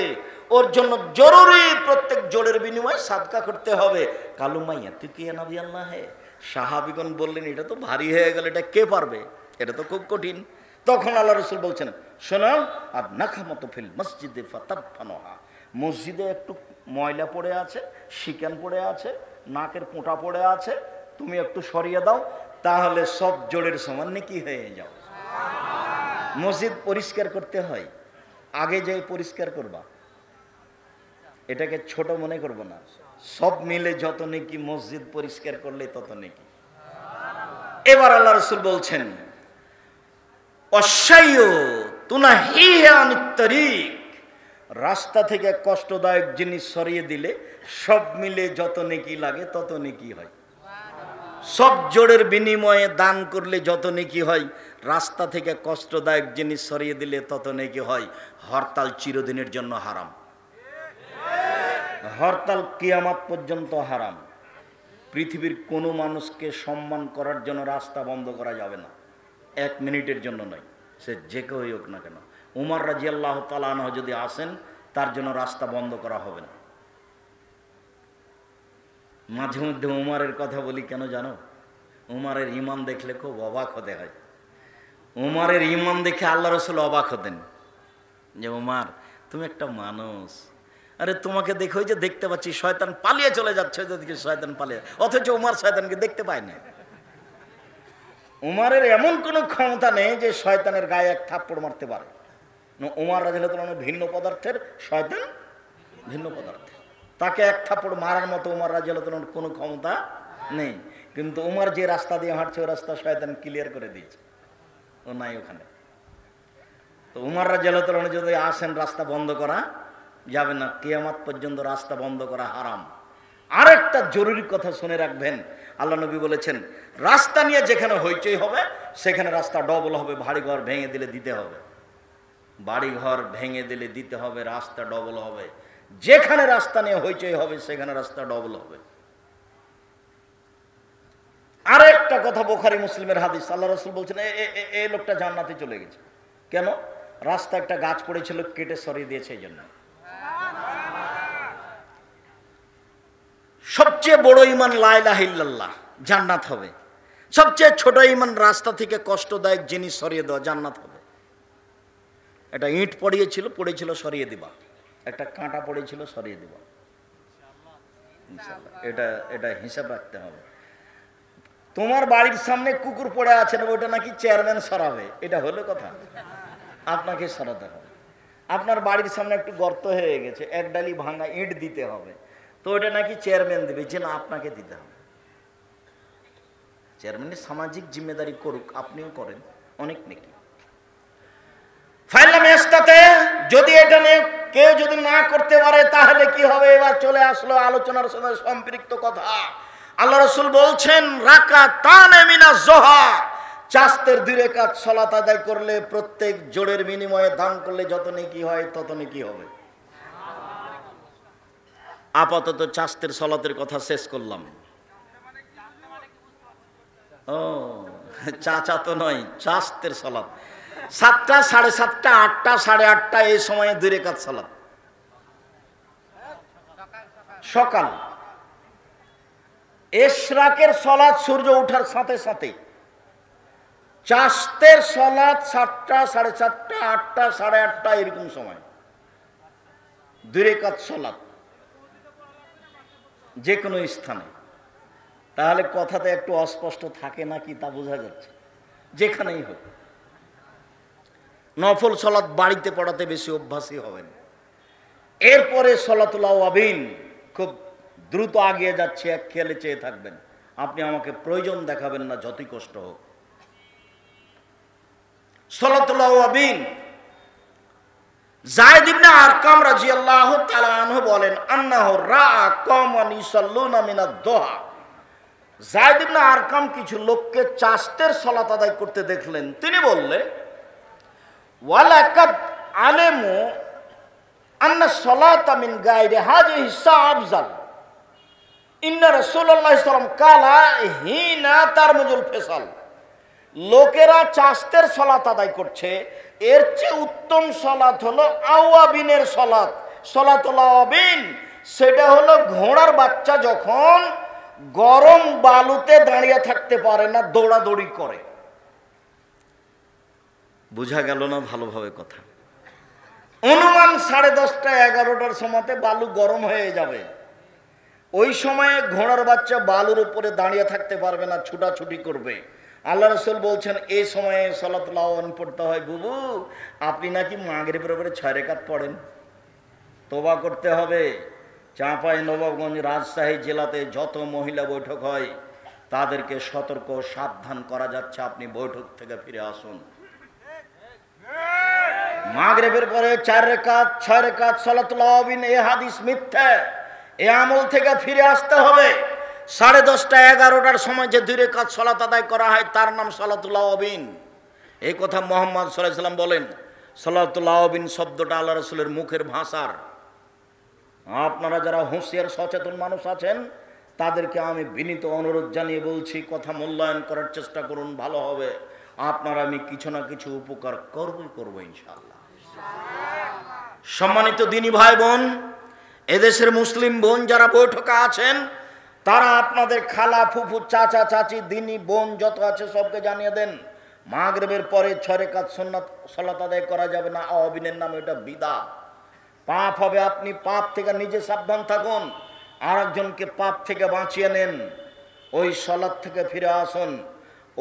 ওর জন্য জরুরি প্রত্যেক জোড়ের বিনিময়ে সাদকা করতে হবে। কালুমাইয়া তুই কি নবী আল্লাহ হে? সাহাবীগণ বললেন এটা তো ভারী হয়ে গেল, এটা কে পারবে, এটা তো খুব কঠিন। তখন আল্লাহ রাসূল বলছেন, শোনো, আর নাখামত ফিল মসজিদে ফাতাবফানহা, মসজিদে একটু ময়লা পড়ে আছে, শিকেন পড়ে আছে, নাকের পোঁটা পড়ে আছে, তুমি একটু সরিয়ে দাও, তাহলে সব জোড়ের সমান নেকি হয়ে যাও। মসজিদ পরিষ্কার করতে হয়, আগে যে পরিষ্কার করবা, এটাকে ছোট মনে করবো না। সব মিলে যত নেকি, মসজিদ পরিষ্কার করলে তত নেকি। এবার আল্লাহ রাসূল বলছেন, রাস্তা থেকে কষ্টদায়ক জিনিস সরিয়ে দিলে সব মিলে যত নেকি লাগে তত নেকি হয়। সব জোড়ের বিনিময়ে দান করলে যত নেকি হয়, রাস্তা থেকে কষ্টদায়ক জিনিস সরিয়ে দিলে তত নেকি হয়। হরতাল চিরদিনের জন্য হারাম, হরতাল কিয়ামত পর্যন্ত হারাম। পৃথিবীর কোনো মানুষকে সম্মান করার জন্য রাস্তা বন্ধ করা যাবে না, 1 মিনিটের জন্য নয়, সে যে কেউই হোক না কেন। উমর রাদিয়াল্লাহু তাআলা আনহু যদি আসেন, তার জন্য রাস্তা বন্ধ করা হবে না। মাঝে মধ্যে উমরের কথা বলি কেন জানো? উমরের ঈমান দেখলে খুব অবাক হতে হয়। উমরের ঈমান দেখে আল্লাহ রাসূল অবাক হতেন যে, উমর তুমি একটা মানুষ, আরে তোমাকে দেখে ওই যে দেখতে পাচ্ছি শয়তান পালিয়ে চলে যাচ্ছে, ওইদিকে শয়তান পালিয়ে, অথচ উমর শয়তানকে দেখতে পায় না। উমরের এমন কোনো ক্ষমতা নেই যে শয়তানের গায়ে এক থাপ্পড় মারতে পারে। উমর রাদিয়াল্লাহু তাআলা ভিন্ন পদার্থের, শয়তান ভিন্ন পদার্থের, তাকে এক থাপ্পড় মারার মতো উমর রাদিয়াল্লাহু তাআলার কোনো ক্ষমতা নেই। কিন্তু উমর যে রাস্তা দিয়ে হাঁটছে, ওই রাস্তা শয়তান ক্লিয়ার করে দিয়েছে, ও নাই ওখানে। তো উমর রাদিয়াল্লাহু তাআলা যদি আসেন, রাস্তা বন্ধ করা যাবে না, কিয়ামত পর্যন্ত রাস্তা বন্ধ করা হারাম। আরেকটা জরুরি কথা শুনে রাখবেন, আল্লাহ নবী বলেছেন, রাস্তা নিয়ে যেখানে হইচই হবে সেখানে রাস্তা ডবল হবে। বাড়িঘর ভেঙে দিলে দিতে হবে, বাড়িঘর ভেঙে দিলে দিতে হবে, রাস্তা ডবল হবে। যেখানে রাস্তা নিয়ে হইচই হবে সেখানে রাস্তা ডবল হবে। আরেকটা কথা, বুখারী মুসলিমের হাদিস, আল্লাহ রাসূল বলছেন, এই লোকটা জান্নাতে চলে গেছে। কেন? রাস্তা একটা গাছ পড়েছিল, কেটে সরিয়ে দিয়েছে এই জন্য। সবচেয়ে বড় ঈমান লা ইলাহা ইল্লাল্লাহ, জান্নাত হবে। সবচেয়ে ছোট ঈমান রাস্তা থেকে কষ্টদায়ক জিনিস সরিয়ে দেওয়া, জান্নাত হবে। একটা ইট পড়েছিল সরিয়ে দিবা, একটা কাঁটা পড়েছিল সরিয়ে দিবা, ইনশাআল্লাহ। এটা হিসাব রাখতে হবে। তোমার বাড়ির সামনে কুকুর পড়ে আছে না, ওটা নাকি চেয়ারম্যান সরাবে, এটা হলো কথা? আপনাকে সরাতে হবে। আপনার বাড়ির সামনে একটু গর্ত হয়ে গেছে, এক ডালি ভাঙা ইট দিতে হবে, তো ওটা নাকি চেয়ারম্যান দেবে, যে না আপনাকে দিতে হবে। চেয়ারম্যানের সামাজিক জিম্মেদারি করুক, আপনিও করেন, অনেক নাকি। যদি এটা নিয়ে কেউ যদি না করতে পারে তাহলে কি হবে? এবার চলে আসলো আলোচনার সময় সম্পৃক্ত কথা। আল্লাহ রাসূল বলছেন, রাকাতানে মিনাজ যোহা, চাস্তের 2 রাকাত সালাত আদায় করলে প্রত্যেক জোড়ের বিনিময়ে দান করলে যত নেকি হয় তত নেকি হবে। আপাতত চাস্তের সালাতের কথা শেষ করলাম। ও চাচা তো নয়, চাস্তের সালাত 7টা, 7:30, 8টা, 8:30 এই সময়ে 2 রাকাত সালাত সকাল। ইশরাকের সালাত সূর্য ওঠার সাথে সাথে, চাস্তের সালাত 7টা, 7:30, 8টা, 8:30 এরকম সময় 2 রাকাত সালাত যে কোনো স্থানে। তাহলে কথাতে একটু অস্পষ্ট থাকে নাকি তা বোঝা যাচ্ছে। যেখানেই হোক, নফল সালাত বাড়িতে পড়াতে বেশি অভ্যাসী হবেন। এরপরে সালাতুল আওয়াবিন, খুব দ্রুত আগিয়ে যাচ্ছে, এক খেয়ালে চেয়ে থাকবেন। আপনি আমাকে প্রয়োজন দেখাবেন না, যতই কষ্ট হোক। সালাতুল আওয়াবিন যায়েদ ইবনে আরকাম রাদিয়াল্লাহু তাআলা আনহু বলেন আন্নাহু রাআ কওমান ইসাল্লুনা মিনাদ দুহা। যায়েদ ইবনে আরকাম কিছু লোককে চাষতের সালাত আদায় করতে দেখলেন। তিনি বললেন ওয়ালাকাদ আলামু আন্না সালাতা মিন গায়রি হাযিহি আফজাল ইন্না রাসূলুল্লাহ সাল্লাল্লাহু আলাইহি ওয়াসাল্লাম কালা হিনা তারমুজুল ফিসাল। লোকেরা চাষতের সালাত আদায় করছে, এর চেয়ে উত্তম সালাত হলো আওয়াবিনের সালাত। সালাতুল আওয়াবিন সেটা হলো ঘোড়ার বাচ্চা যখন গরম বালুতে দাঁড়িয়ে থাকতে পারে না, দৌড়াদৌড়ি করে। বুঝা গেল না ভালোভাবে কথা? অনুমান 10:30 11টার সময়তে বালু গরম হয়ে যাবে। ওই সময়ে ঘোড়ার বাচ্চা বালুর উপরে দাঁড়িয়ে থাকতে পারবে না, ছুটাছুটি করবে। আল্লাহ রাসূল বলছেন এই সময়ে সালাতুল আওয়াবিন পড়তে হয়। বুবু, আপনি নাকি মাগরিবের পরে 6 রাকাত পড়েন, তওবা করতে হবে। চাঁপাইনবাবগঞ্জ রাজশাহী জেলাতে যত মহিলা বৈঠক হয় তাদেরকে সতর্ক সাবধান করা যাচ্ছে, আপনি বৈঠক থেকে ফিরে আসুন। মাগরিবের পরে 4 রাকাত 6 রাকাত সালাতুল আওয়াবিন, এই হাদিস মিথ্যা। এই আমল থেকে ফিরে আসতে হবে। 10:30 11টার সময় যে 2 রাকাত সালাত আদায় করা হয় তার নাম সালাতুল আওয়াবিন। এই কথা মুহাম্মদ সাল্লাল্লাহু আলাইহি ওয়াসাল্লাম বলেন। সালাতুল আওয়াবিন শব্দটা আল্লাহ রাসূলের মুখের ভাষার। আপনারা যারা হুঁশিয়ার সচেতন মানুষ আছেন তাদেরকে আমি বিনীত অনুরোধ জানিয়ে বলছি, কথা মূল্যায়ন করার চেষ্টা করুন, ভালো হবে। আপনারা আমি কিছু না কিছু উপকার করব ইনশাআল্লাহ। সম্মানিত দিনী ভাই বোন, এদেশের মুসলিম বোন যারা বৈঠকে আছেন তারা আপনাদের খালা ফুফু চাচা চাচি দিনী বোন যত আছে সবকে জানিয়ে দেন মাগরিবের পরে 6 রাকাত সুন্নাত সালাত আদায় করা যাবে না। আওয়াবিনের নামে এটা বিদআত, পাপ হবে। আপনি পাপ থেকে নিজে সাবধান থাকুন, আরেকজনকে পাপ থেকে বাঁচিয়ে নেন। ওই সালাত থেকে ফিরে আসুন।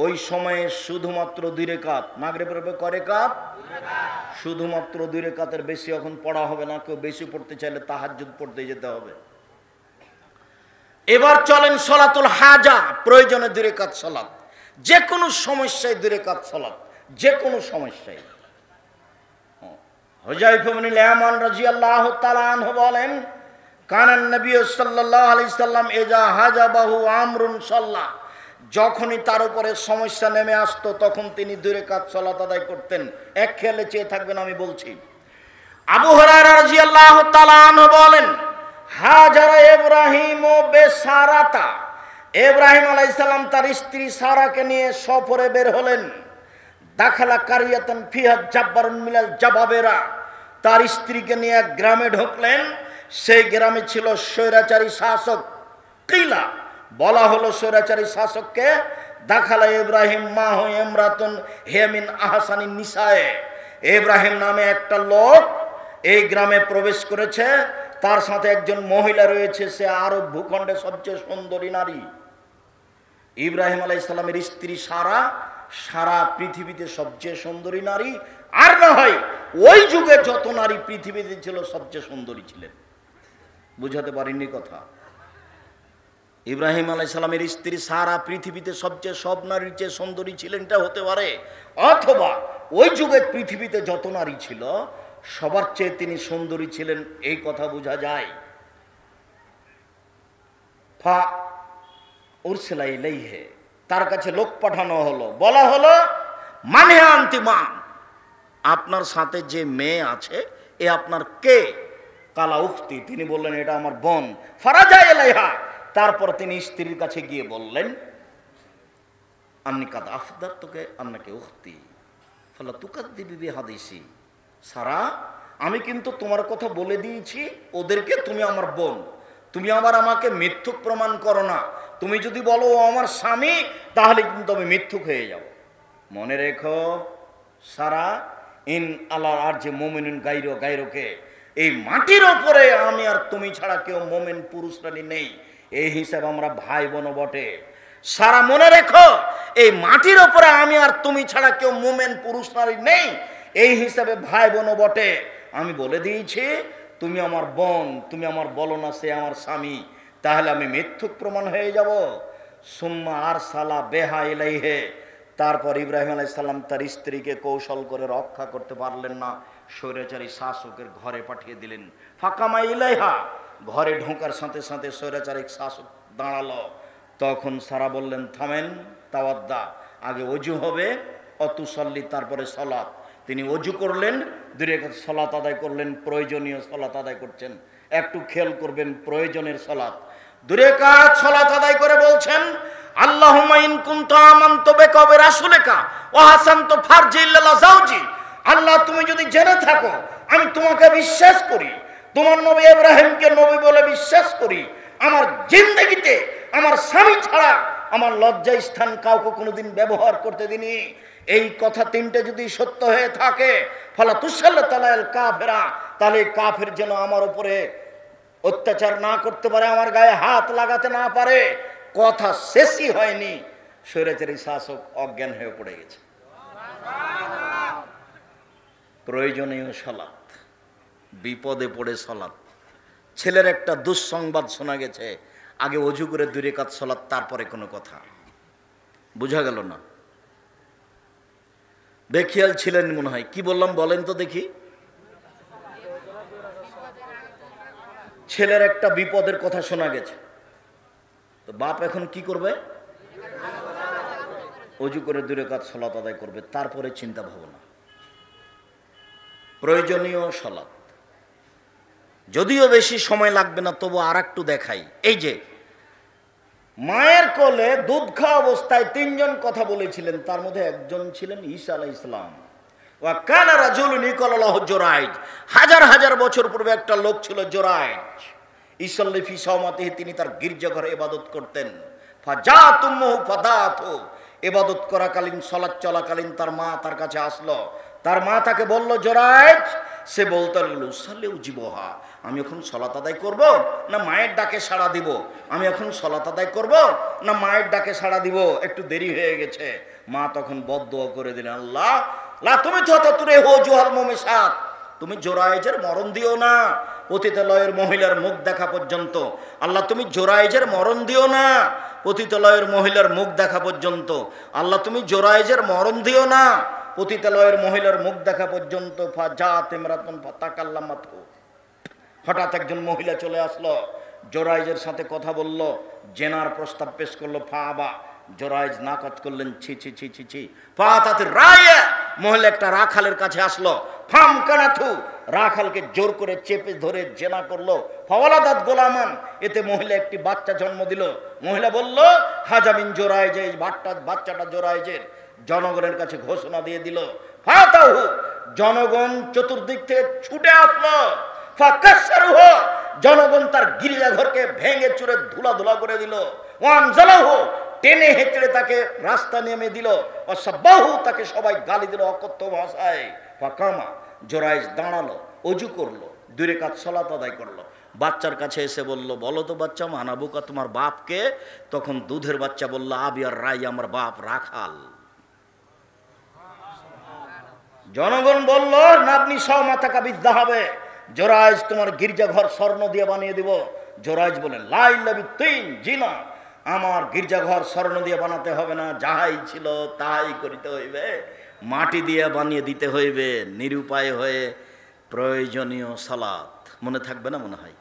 ওই সময়ে শুধুমাত্র 2 রাকাত, মাগরিবের পরে কয় রাকাত? শুধুমাত্র 2 রাকাতের বেশি এখন পড়া হবে না। কেউ বেশি পড়তে চাইলে তাহাজ্জুদ পড়তে যেতে হবে। এবার চলেন সালাতুল হাজা, প্রয়োজনে 2 রাকাত সালাত, যে কোনো সমস্যায় 2 রাকাত সালাত, যে কোনো সমস্যায়। হুযায়ফা ইবনে ইয়ামান রাদিয়াল্লাহু তাআলা আনহু বলেন কানান নবী সাল্লাল্লাহু আলাইহি সাল্লাম ইজা হাজাবাহু আমরুন সাল্লাহ, যখনই তার উপরে সমস্যা নেমে আসতো তখন তিনি 2 রাকাত সালাত আদায় করতেন। এক খেয়ালে চেয়ে থাকবেন, আমি বলছি। আবু হুরায়রা রাদিয়াল্লাহু তাআলা আনহু বলেন হাজারা ইব্রাহিম ও বেসারাতা, ইব্রাহিম আলাইহিস সালাম তার স্ত্রী সারাকে নিয়ে সফরে বের হলেন। দাখালা কারিয়াতান ফিহা জাব্বারুন মিনাল জাবাবেরা, তার স্ত্রীকে নিয়ে এক গ্রামে ঢুকলেন। সেই গ্রামে ছিল স্বৈরাচারী শাসক। কিলা, বলা হলো স্বৈরাচারী শাসককে। দাখালা ইব্রাহিম মাহু ইমরাতুন হেমিন আহসানিন নিসায়ে, ইব্রাহিম নামে একটা লোক এই গ্রামে প্রবেশ করেছে, তার সাথে একজন মহিলা রয়েছে, সে আরব ভূখণ্ডে সবচেয়ে সুন্দরী নারী। ইব্রাহিম আলাইহিস সালামের স্ত্রী সারা সারা পৃথিবীতে সবচেয়ে সুন্দরী নারী, আর না হয় ওই যুগে যত নারী পৃথিবীতে ছিল সবচেয়ে সুন্দরী ছিলেন। বুঝাতে পারিনি কথা? ইব্রাহিম আলাইহিস সালামের স্ত্রী সারা পৃথিবীতে সবচেয়ে সব নারীর চেয়ে সুন্দরী ছিলেন, এটা হতে পারে। অথবা ওই যুগে পৃথিবীতে যত নারী ছিল সবার চেয়ে তিনি সুন্দরী ছিলেন, এই কথা বোঝা যায়। ফা উরসিলা ইলাইহি, তার কাছে লোক পাঠানো হলো। বলা হলো মানে আন্তিমা, আপনার সাথে যে মেয়ে আছে এ আপনার কে? কালা উখতি, তিনি বললেন এটা আমার বোন। ফারাজা ইলাইহা, তারপর তিনি স্ত্রীর কাছে গিয়ে বললেন আন্নি কাদ আফদারতুকে আন্নাকে উখতি ফালা তুকাদ্দিবি বিহাদিসি, সারা আমি কিন্তু তোমার কথা বলে দিয়েছি ওদেরকে, তুমি আমার বোন, তুমি আবার আমাকে মিথ্যুক প্রমাণ করো না। তুমি যদি বলো ও আমার স্বামী তাহলে কিন্তু আমি মিথ্যুক হয়ে যাব। মনে রেখো সারা, ইন আল্লাহ আর যে মুমিনুন গায়রো গায়রোকে, এই মাটির ওপরে আমি আর তুমি ছাড়া কেউ মুমিন পুরুষ নারী নেই, এই হিসাবে আমরা ভাই বোন বটে। সারা মনে রেখো এই মাটির ওপরে আমি আর তুমি ছাড়া কেউ মুমিন পুরুষ নারী নেই, এই হিসাবে ভাই বোন বটে। আমি বলে দিয়েছি তুমি আমার বোন, তুমি আমার বলো না সে আমার স্বামী, তাহলে আমি মিথ্যুক প্রমাণ হয়ে যাব। সুম্মা আরসালা বেহা ইলাইহি, তারপর ইব্রাহিম আলাইহিস সালাম তার স্ত্রীকে কৌশল করে রক্ষা করতে পারলেন না, স্বৈরাচারী শাসকের ঘরে পাঠিয়ে দিলেন। ফাকামা ইলাইহা, ঘরে ঢোকার সাথে সাথে স্বৈরাচারী শাসক দাঁড়ালো। তখন সারা বললেন, থামেন, তাওয়াদ্দা, আগে অজু হবে, অতুসল্লি, তারপরে সলাত। তিনি অজু করলেন, 2 রাকাত সলাত আদায় করলেন, প্রয়োজনীয় সলাত আদায় করছেন। একটু খেয়াল করবেন, প্রয়োজনের সলাত। 2 রাকাত সলাত আদায় করে বলছেন, আল্লাহুম্মা ইন কুনতা আমানতু বিকা ওয়া রাসূলিকা ওয়া হাসানতু ফারজি ইল্লা যাওজি। আল্লাহ, তুমি যদি জেনে থাকো আমি তোমাকে বিশ্বাস করি, তোমার নবী ইব্রাহিমকে নবী বলে বিশ্বাস করি, আমার জিন্দেগিতে আমার স্বামী ছাড়া আমার লজ্জা স্থান কাউকে কোনোদিন ব্যবহার করতে দিনি, এই কথা 3টে যদি সত্য হয়ে থাকে, ফালা তুসাল্লাতু আলাল কাফিরা, তাহলে কাফের যেন আমার উপরে অত্যাচার না করতে পারে, আমার গায়ে হাত লাগাতে না পারে। কথা শেষই হয়নি, স্বৈরাচারী শাসক অজ্ঞান হয়ে পড়ে গেছে। প্রয়োজনীয় সলাত, বিপদে পড়ে সলাত। ছেলের একটা দুঃসংবাদ শোনা গেছে, আগে অজু করে 2 রাকাত সলাত, তারপরে কোনো কথা। বোঝা গেল না? বেখিয়াল ছিলেন মনে হয়। কি বললাম বলেন তো দেখি? ছেলের একটা বিপদের কথা শোনা গেছে, তো বাপ এখন কি করবে? অজু করে 2 রাকাত সলাত আদায় করবে, তারপরে চিন্তা ভাবনা। প্রয়োজনীয় সলাত, যদিও বেশি সময় লাগবে না, তবু আর একটু দেখাই। এই যে মায়ের কোলে দুধ খাওয়া অবস্থায় 3 জন কথা বলেছিলেন, তার মধ্যে একজন ছিলেন ঈসা আলাইহিস সালাম। ওয়া কানা রাজুলুন ইউকালু লাহু জুরাইজ, হাজার হাজার বছর পূর্বে একটা লোক ছিল জুরাইজ। ইসাল্লি ফি সাওমাতিহি, তিনি তার গির্জাঘরে ইবাদত করতেন। ফাজাতুমহু ফাদাতু, ইবাদত করাকালীন, সালাত চলাকালীন তার মা তার কাছে আসলো। তার মা তাকে বলল, জুরাইজ, সে বলতে লাগলো, উসাল্লি উজিবহা, আমি এখন সালাত আদায় করব না মায়ের ডাকে সাড়া দিব? আমি এখন সালাত আদায় করব না মায়ের ডাকে সাড়া দিব? একটু দেরি হয়ে গেছে। মা তখন বদদোয়া করে দিলেন, আল্লাহ লা তুমি তুরে হো জুহাল মুমিসাত, তুমি জোরাইজের মরণ দিও না পতিতালয়ের মহিলার মুখ দেখা পর্যন্ত। আল্লাহ, তুমি জোরাইজের মরণ দিও না পতিতালয়ের মহিলার মুখ দেখা পর্যন্ত। আল্লাহ, তুমি জোরাইজের মরণ দিও না পতিতালয়ের মহিলার মুখ দেখা পর্যন্ত। ফাজাত ইমরাতুন ফাতাকাল্লামাতু, হঠাৎ একজন মহিলা চলে আসলো, জোরাইজের সাথে কথা বলল, জেনার প্রস্তাব পেশ করলো। ফাবা, জোরাইজ নাকচ করলেন, ছি ছি ছি ছি ছি। ফাতাত রায়া, মহিলা একটা রাখালের কাছে আসলো। ফাম কানাথু, রাখালকে জোর করে চেপে ধরে জেনা করলো। ফাওয়ালাদাত গোলামান, এতে মহিলা একটি বাচ্চা জন্ম দিল। মহিলা বলল, হাজামিন জোরাইজ, এই বাচ্চাটা জোরাইজের। জনগণের কাছে ঘোষণা দিয়ে দিল। ফাতাহু, জনগণ চতুর্দিক থেকে ছুটে আসলো। ফাকাসসারহু, জনগণ তার গির্জাঘরকে ভেঙে চুরে ধুলা করে দিল। ওয়ানজালাহু, টেনে হেঁচড়ে তাকে রাস্তা নেমে দিল। অসাব্বাহু, তাকে সবাই গালি দিল অকথ্য ভাষায়। ফাকামা, জোরাইজ দাঁড়ালো, অজু করলো, 2 রাকাত সালাত আদায় করলো। বাচ্চার কাছে এসে বলল, বলো তো বাচ্চা, মানাবুকা তোমার বাপকে? তখন দুধের বাচ্চা বলল, আবি আর রাই, আমার বাপ রাখাল। জনগণ বলল, নাবনি সও মাতাকা বিদ্যা হবে, জোরাইজ তোমার গির্জাঘর স্বর্ণ দিয়ে বানিয়ে দিব। জোরাইজ বলেন, লা ইল্লা বিত্তিন, জি না, আমার গির্জাঘর স্বর্ণ দিয়ে বানাতে হবে না, যাহাই ছিল তাহাই করিতে হইবে, মাটি দিয়ে বানিয়ে দিতে হইবে। নিরুপায় হয়ে প্রয়োজনীয় সালাত, মনে থাকবে না মনে হয়?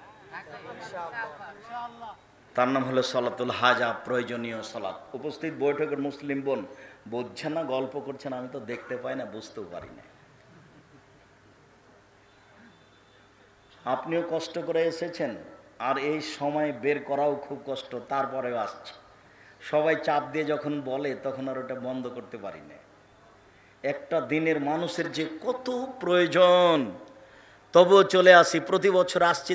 তার নাম হলো সালাতুল হাজা, প্রয়োজনীয় সালাত। উপস্থিত বৈঠকের মুসলিম বোন, বুঝছেন না, গল্প করছেন, আমি তো দেখতে পাই না, বুঝতেও পারি না। আপনিও কষ্ট করে এসেছেন, আর এই সময় বের করাও খুব কষ্ট, তারপরেও আসছে। সবাই চাপ দিয়ে যখন বলে, তখন আর ওটা বন্ধ করতে পারি না। একটা দিনের মানুষের যে কত প্রয়োজন, তবুও চলে আসি। প্রতি বছর আসছি,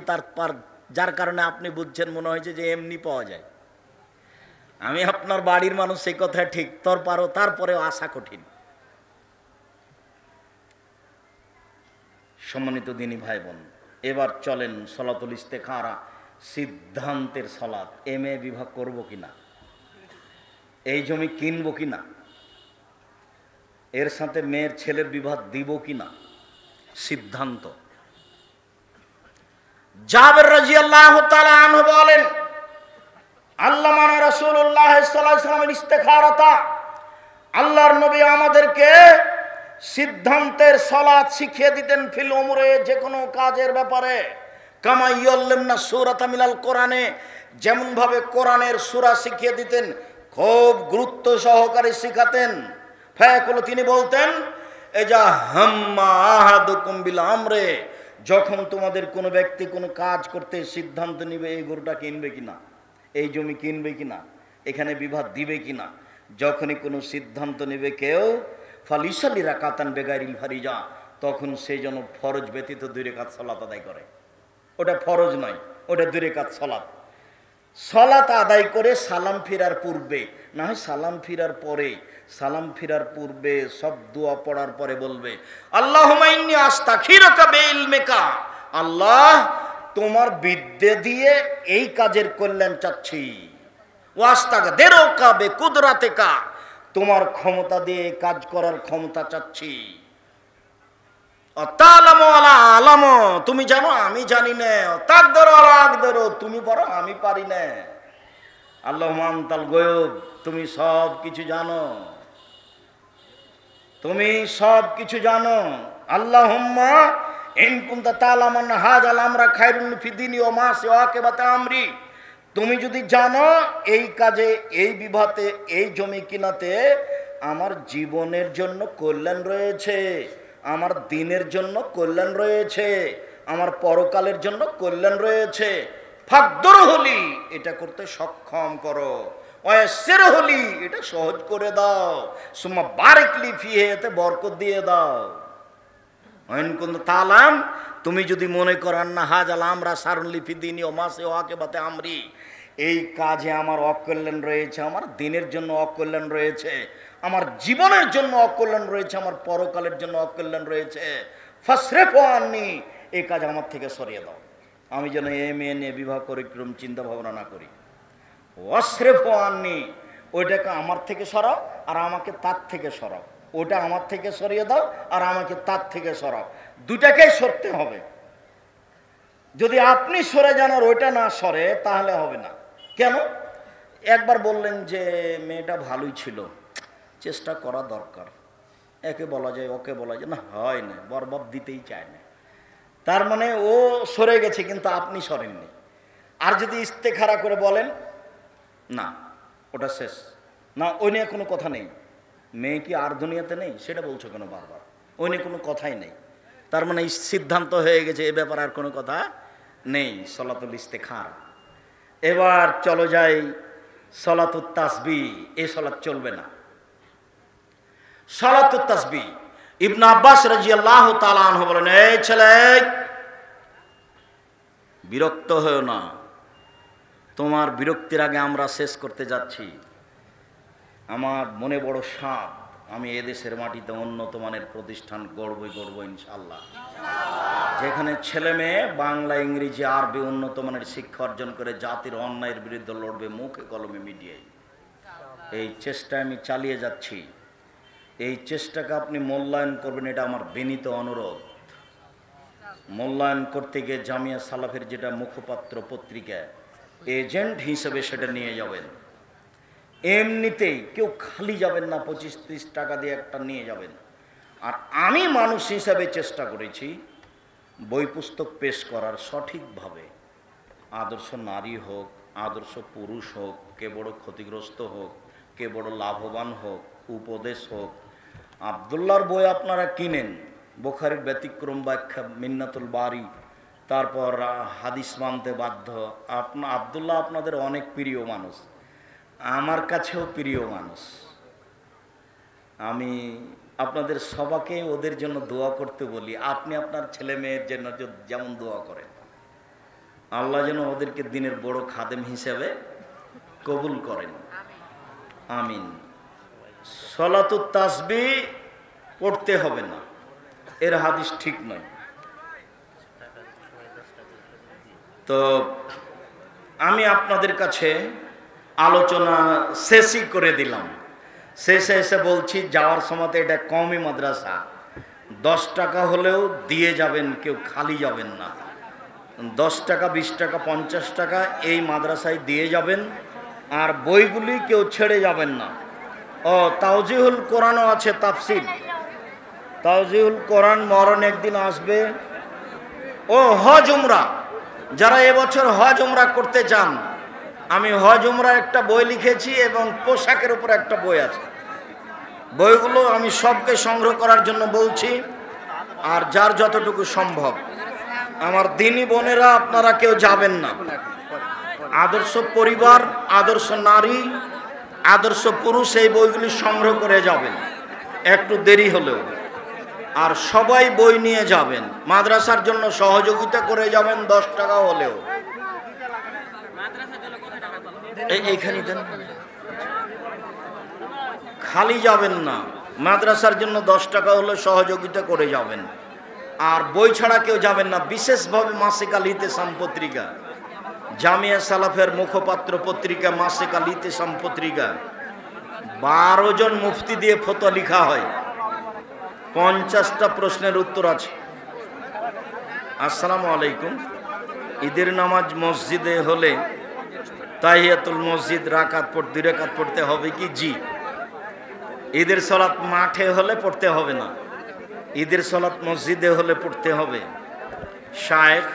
যার কারণে আপনি বুঝছেন, মনে হয়েছে যে এমনি পাওয়া যায়। আমি আপনার বাড়ির মানুষ, সেই কথা ঠিক, তারপরেও আসা কঠিন। সম্মানিত দিনী ভাই বোন, এবার চলেন সলাতুল ইস্তেখারা, সিদ্ধান্তের সলাত। MA বিভাগ করব কিনা, এই জমি কিনবো কিনা, এর সাথে মেয়ের ছেলের বিবাহ দিব কিনা, সিদ্ধান্ত। জাবের রাদিয়াল্লাহু তাআলা আনহু বলেন, আল্লামানা রাসূলুল্লাহ সাল্লাল্লাহু আলাইহি ওয়াসাল্লামের ইস্তেখারাতা, আল্লাহর নবী আমাদেরকে সিদ্ধান্তের সালাত শিখিয়ে দিতেন ফিল উমরে, যে কোনো কাজের ব্যাপারে। কামা ইয়াল্লামনা সূরাতা মিনাল কোরআনে, যেমন ভাবে কোরআনের সূরা শিখিয়ে দিতেন, খুব গুরুত্ব সহকারে শিখাতেন। ফায়াকুল, তিনি বলতেন, এজা হাম্মা আহাদুকুম বিল আমরে, যখন তোমাদের কোনো ব্যক্তি কোনো কাজ করতে সিদ্ধান্ত নিবে, এই গরুটা কিনবে কিনা, এই জমি কিনবে কিনা, এখানে বিবাহ দিবে কিনা, যখনই কোনো সিদ্ধান্ত নেবে কেউ, ফালিসালি রাকাতান বেগাইরিল ফারিজা, তখন সেই যেন ফরজ ব্যতীত 2 রাকাত সালাত আদায় করে। ওটা ফরজ নয়, ওটা 2 রাকাত সালাত। সালাত আদায় করে সালাম ফিরার পূর্বে, না হয় সালাম ফিরার পরে, সালাম ফিরার পূর্বে সব দোয়া পড়ার পরে বলবে, আল্লাহুম্মা ইন্নী আস্তাগফিরুকা বিইলমিকা, আল্লাহ তোমার বিদ্যে দিয়ে এই কাজের কল্যাণ চাচ্ছি, ওয়াস্তাগদিরুকা বিকুদরাতিকা, তোমার ক্ষমতা দিয়ে কাজ করার ক্ষমতা চাচ্ছি, অতালামু আলা আলামু, তুমি জানো আমি জানি না, তাকদারু আলা আকদারু, তুমি পারো আমি পারি না, আল্লাহুম্মা আনতাল গায়ব, তুমি সব কিছু জানো, তুমি সব কিছু জানো। আল্লাহুম্মা ইন কুনতা তা'লামুন হাযাল আমরা খায়রুন ফি দীনি ওয়া মা সিওয়াকা আমরি, তুমি যদি জানো এই কাজে, এই বিবাহতে, এই জমি কিনাতে আমার জীবনের জন্য কল্যাণ রয়েছে, আমার দিনের জন্য কল্যাণ রয়েছে, আমার পরকালের জন্য কল্যাণ রয়েছে, ফাকদুরহুলি, এটা করতে সক্ষম করো, ওয়াসসিরহুলি, এটা সহজ করে দাও, সুম্মা বারিকলি ফিহি, এতে বরকত দিয়ে দাও। ওয়াইন কুনতা তা'লাম, তুমি যদি মনে করেন না হাযাল আমরা সারুন ফি দীনি ওয়া মা সিওয়াকা আমরি, এই কাজে আমার অকল্যাণ রয়েছে, আমার দিনের জন্য অকল্যাণ রয়েছে, আমার জীবনের জন্য অকল্যাণ রয়েছে, আমার পরকালের জন্য অকল্যাণ রয়েছে, ফাসরিফু আন্নি, এই কাজ আমার থেকে সরিয়ে দাও, আমি যেন এ মেয়ে নিয়ে বিবাহ করে কিরম চিন্তা ভাবনা না করি। ওয়াসরিফু আন্নি, ওইটাকে আমার থেকে সরাও আর আমাকে তার থেকে সরাও, ওটা আমার থেকে সরিয়ে দাও আর আমাকে তার থেকে সরাও, দুটাকেই সরতে হবে। যদি আপনি সরে যান আর ওইটা না সরে তাহলে হবে না। কেন? একবার বললেন যে মেয়েটা ভালোই ছিল, চেষ্টা করা দরকার, একে বলা যায় ওকে বলা যায়, না হয় না, বরবাদ দিতেই চায় না, তার মানে ও সরে গেছে কিন্তু আপনি সরেননি। আর যদি ইস্তেখারা করে বলেন না ওটা শেষ, না ওই নিয়ে কোনো কথা নেই, মেয়ে কি আর দুনিয়াতে নেই, সেটা বলছো কেন বারবার, ওই নিয়ে কোনো কথাই নেই, তার মানে সিদ্ধান্ত হয়ে গেছে, এ ব্যাপারে আর কোনো কথা নেই, সলাতুল ইস্তেখারা। এবার চলো যাই সলাতুত তাসবিহ, এই সলাত চলবে না। সলাতুত তাসবিহ, ইবনে আব্বাস রাদিয়াল্লাহু তাআলা আনহু বলেন, এই ছেলে বিরক্ত হয়ো না, তোমার বিরক্তির আগে আমরা শেষ করতে যাচ্ছি। আমার মনে বড় সাধ, আমি এদেশের মাটিতে উন্নত মানের প্রতিষ্ঠান গড়বই ইনশাআল্লাহ, যেখানে ছেলে মেয়ে বাংলা, ইংরেজি, আরবি উন্নত মানের শিক্ষা অর্জন করে জাতির অন্যায়ের বিরুদ্ধে লড়বে মুখে কলমে মিডিয়ায়। এই চেষ্টা আমি চালিয়ে যাচ্ছি, এই চেষ্টাকে আপনি মূল্যায়ন করবেন, এটা আমার বিনীত অনুরোধ। মূল্যায়ন করতে গিয়ে জামিয়া সালাফের যেটা মুখপাত্র পত্রিকা, এজেন্ট হিসেবে সেটা নিয়ে যাবেন, এমনিতেই কেউ খালি যাবেন না, 25-30 টাকা দিয়ে একটা নিয়ে যাবেন। আর আমি মানুষ হিসাবে চেষ্টা করেছি বই পুস্তক পেশ করার সঠিকভাবে, আদর্শ নারী হোক, আদর্শ পুরুষ হোক, কে বড় ক্ষতিগ্রস্ত হোক, কে বড় লাভবান হোক, উপদেশ হোক। আবদুল্লাহর বই আপনারা কিনেন, বুখারীর ব্যতিক্রম ব্যাখ্যা, মিন্নাতুল বারি, তারপর হাদিস মানতে বাধ্য। আবদুল্লাহ আপনাদের অনেক প্রিয় মানুষ, আমার কাছেও প্রিয় মানুষ, আমি আপনাদের সবাইকে ওদের জন্য দোয়া করতে বলি, আপনি আপনার ছেলে মেয়ের জন্য যেমন দোয়া করেন, আল্লাহ যেন ওদেরকে দিনের বড় খাদেম হিসেবে কবুল করেন, আমিন। সলাতুত তাসবিহ পড়তে হবে না, এর হাদিস ঠিক নয়। তো আমি আপনাদের কাছে আলোচনা শেষই করে দিলাম, শেষে এসে বলছি যাওয়ার সময় এটা কমই মাদ্রাসা, 10 টাকা হলেও দিয়ে যাবেন, কেউ খালি যাবেন না। 10 টাকা, 20 টাকা, 50 টাকা এই মাদ্রাসায় দিয়ে যাবেন, আর বইগুলি কেউ ছেড়ে যাবেন না। ও তাওজিহুল কোরআনও আছে, তাফসির, তাওজিউল কোরআন মরণ একদিন আসবে। ও হজ উমরা, যারা এবছর হজ উমরা করতে চান, আমি হজ উমরার একটা বই লিখেছি এবং পোশাকের উপর একটা বই আছে। বইগুলো আমি সবকে সংগ্রহ করার জন্য বলছি, আর যার যতটুকু সম্ভব। আমার দিনী বোনেরা, আপনারা কেউ যাবেন না। আদর্শ পরিবার, আদর্শ নারী, আদর্শ পুরুষ, এই বইগুলি সংগ্রহ করে যাবেন একটু দেরি হলেও। আর সবাই বই নিয়ে যাবেন, মাদ্রাসার জন্য সহযোগিতা করে যাবেন 10 টাকা হলেও। এইখানে দেন, খালি যাবেন না, মাদ্রাসার জন্য 10 টাকা হলে সহযোগিতা করে যাবেন। আর বই ছাড়া কেউ যাবেন না। বিশেষভাবে মাসিক আল ইতিসাম পত্রিকা, জামিয়া সালাফের মুখপাত্র পত্রিকা মাসিক আল ইতিসাম পত্রিকা, 12 জন মুফতি দিয়ে ফতোয়া লেখা হয়, 50টা প্রশ্নের উত্তর আছে। আসসালামু আলাইকুম, ঈদের নামাজ মসজিদে হলে তাহিয়াতুল মসজিদ রাকাত 2 রাকাত পড়তে হবে কি? জি। ঈদের সালাত মাঠে হলে পড়তে হবে না, ঈদের সালাত মসজিদে হলে পড়তে হবে। শায়েখ,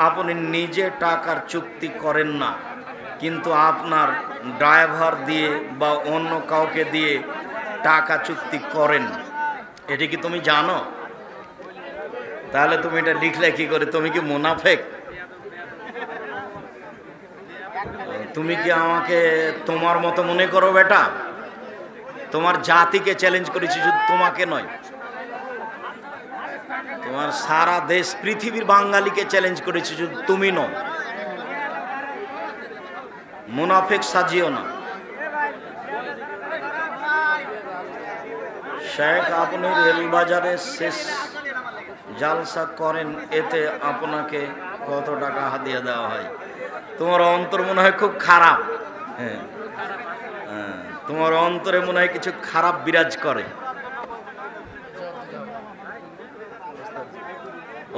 আপনি নিজে টাকার চুক্তি করেন না, কিন্তু আপনার ড্রাইভার দিয়ে বা অন্য কাউকে দিয়ে টাকা চুক্তি করেন, এটা কি তুমি জানো? তাহলে তুমি এটা লিখলে কি করে? তুমি কি মুনাফেক? তুমি কি আমাকে তোমার মতো মনে করো? বেটা, তোমার জাতিকে চ্যালেঞ্জ করেছি, শুধু তোমাকে নয়, তোমার সারা দেশ পৃথিবীর বাঙালিকে চ্যালেঞ্জ করেছি, শুধু তুমি নও। মুনাফেক সাজিও না। শেখ, আপনি রেলবাজারে শেষ জালসা করেন, এতে আপনাকে কত টাকা হাদিয়া দেওয়া হয়? তোমার অন্তর মনে হয় খুব খারাপ। হ্যাঁ, তোমার অন্তরে মনে হয় কিছু খারাপ বিরাজ করে।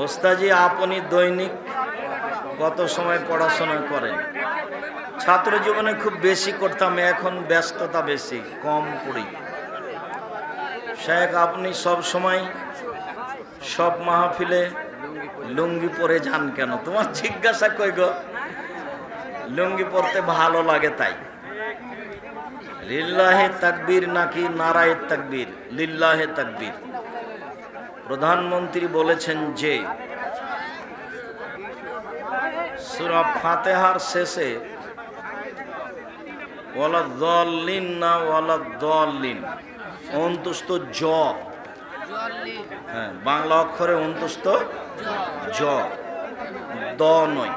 ওস্তাজি, আপনি দৈনিক কত সময় পড়াশোনা করেন? ছাত্র জীবনে খুব বেশি করতাম, এখন ব্যস্ততা বেশি, কম পড়ি। শেখ, আপনি সব সময় সব মাহফিলে লুঙ্গি পরে যান কেন? তোমার জিজ্ঞাসা কই গো? লুঙ্গি পরতে ভালো লাগে তাই। লিল্লাহে তাকবীর নাকি নারায়ে তাকবীর? লিল্লাহে তাকবীর। প্রধানমন্ত্রী বলেছেন যে সূরা ফাতিহার শেষে ওয়ালাদ-দাল্লিন না ওয়ালাদ-দাল্লিন, অন্তস্থ জ, হ্যাঁ, বাংলা অক্ষরে অন্তস্থ জ, দ নয়।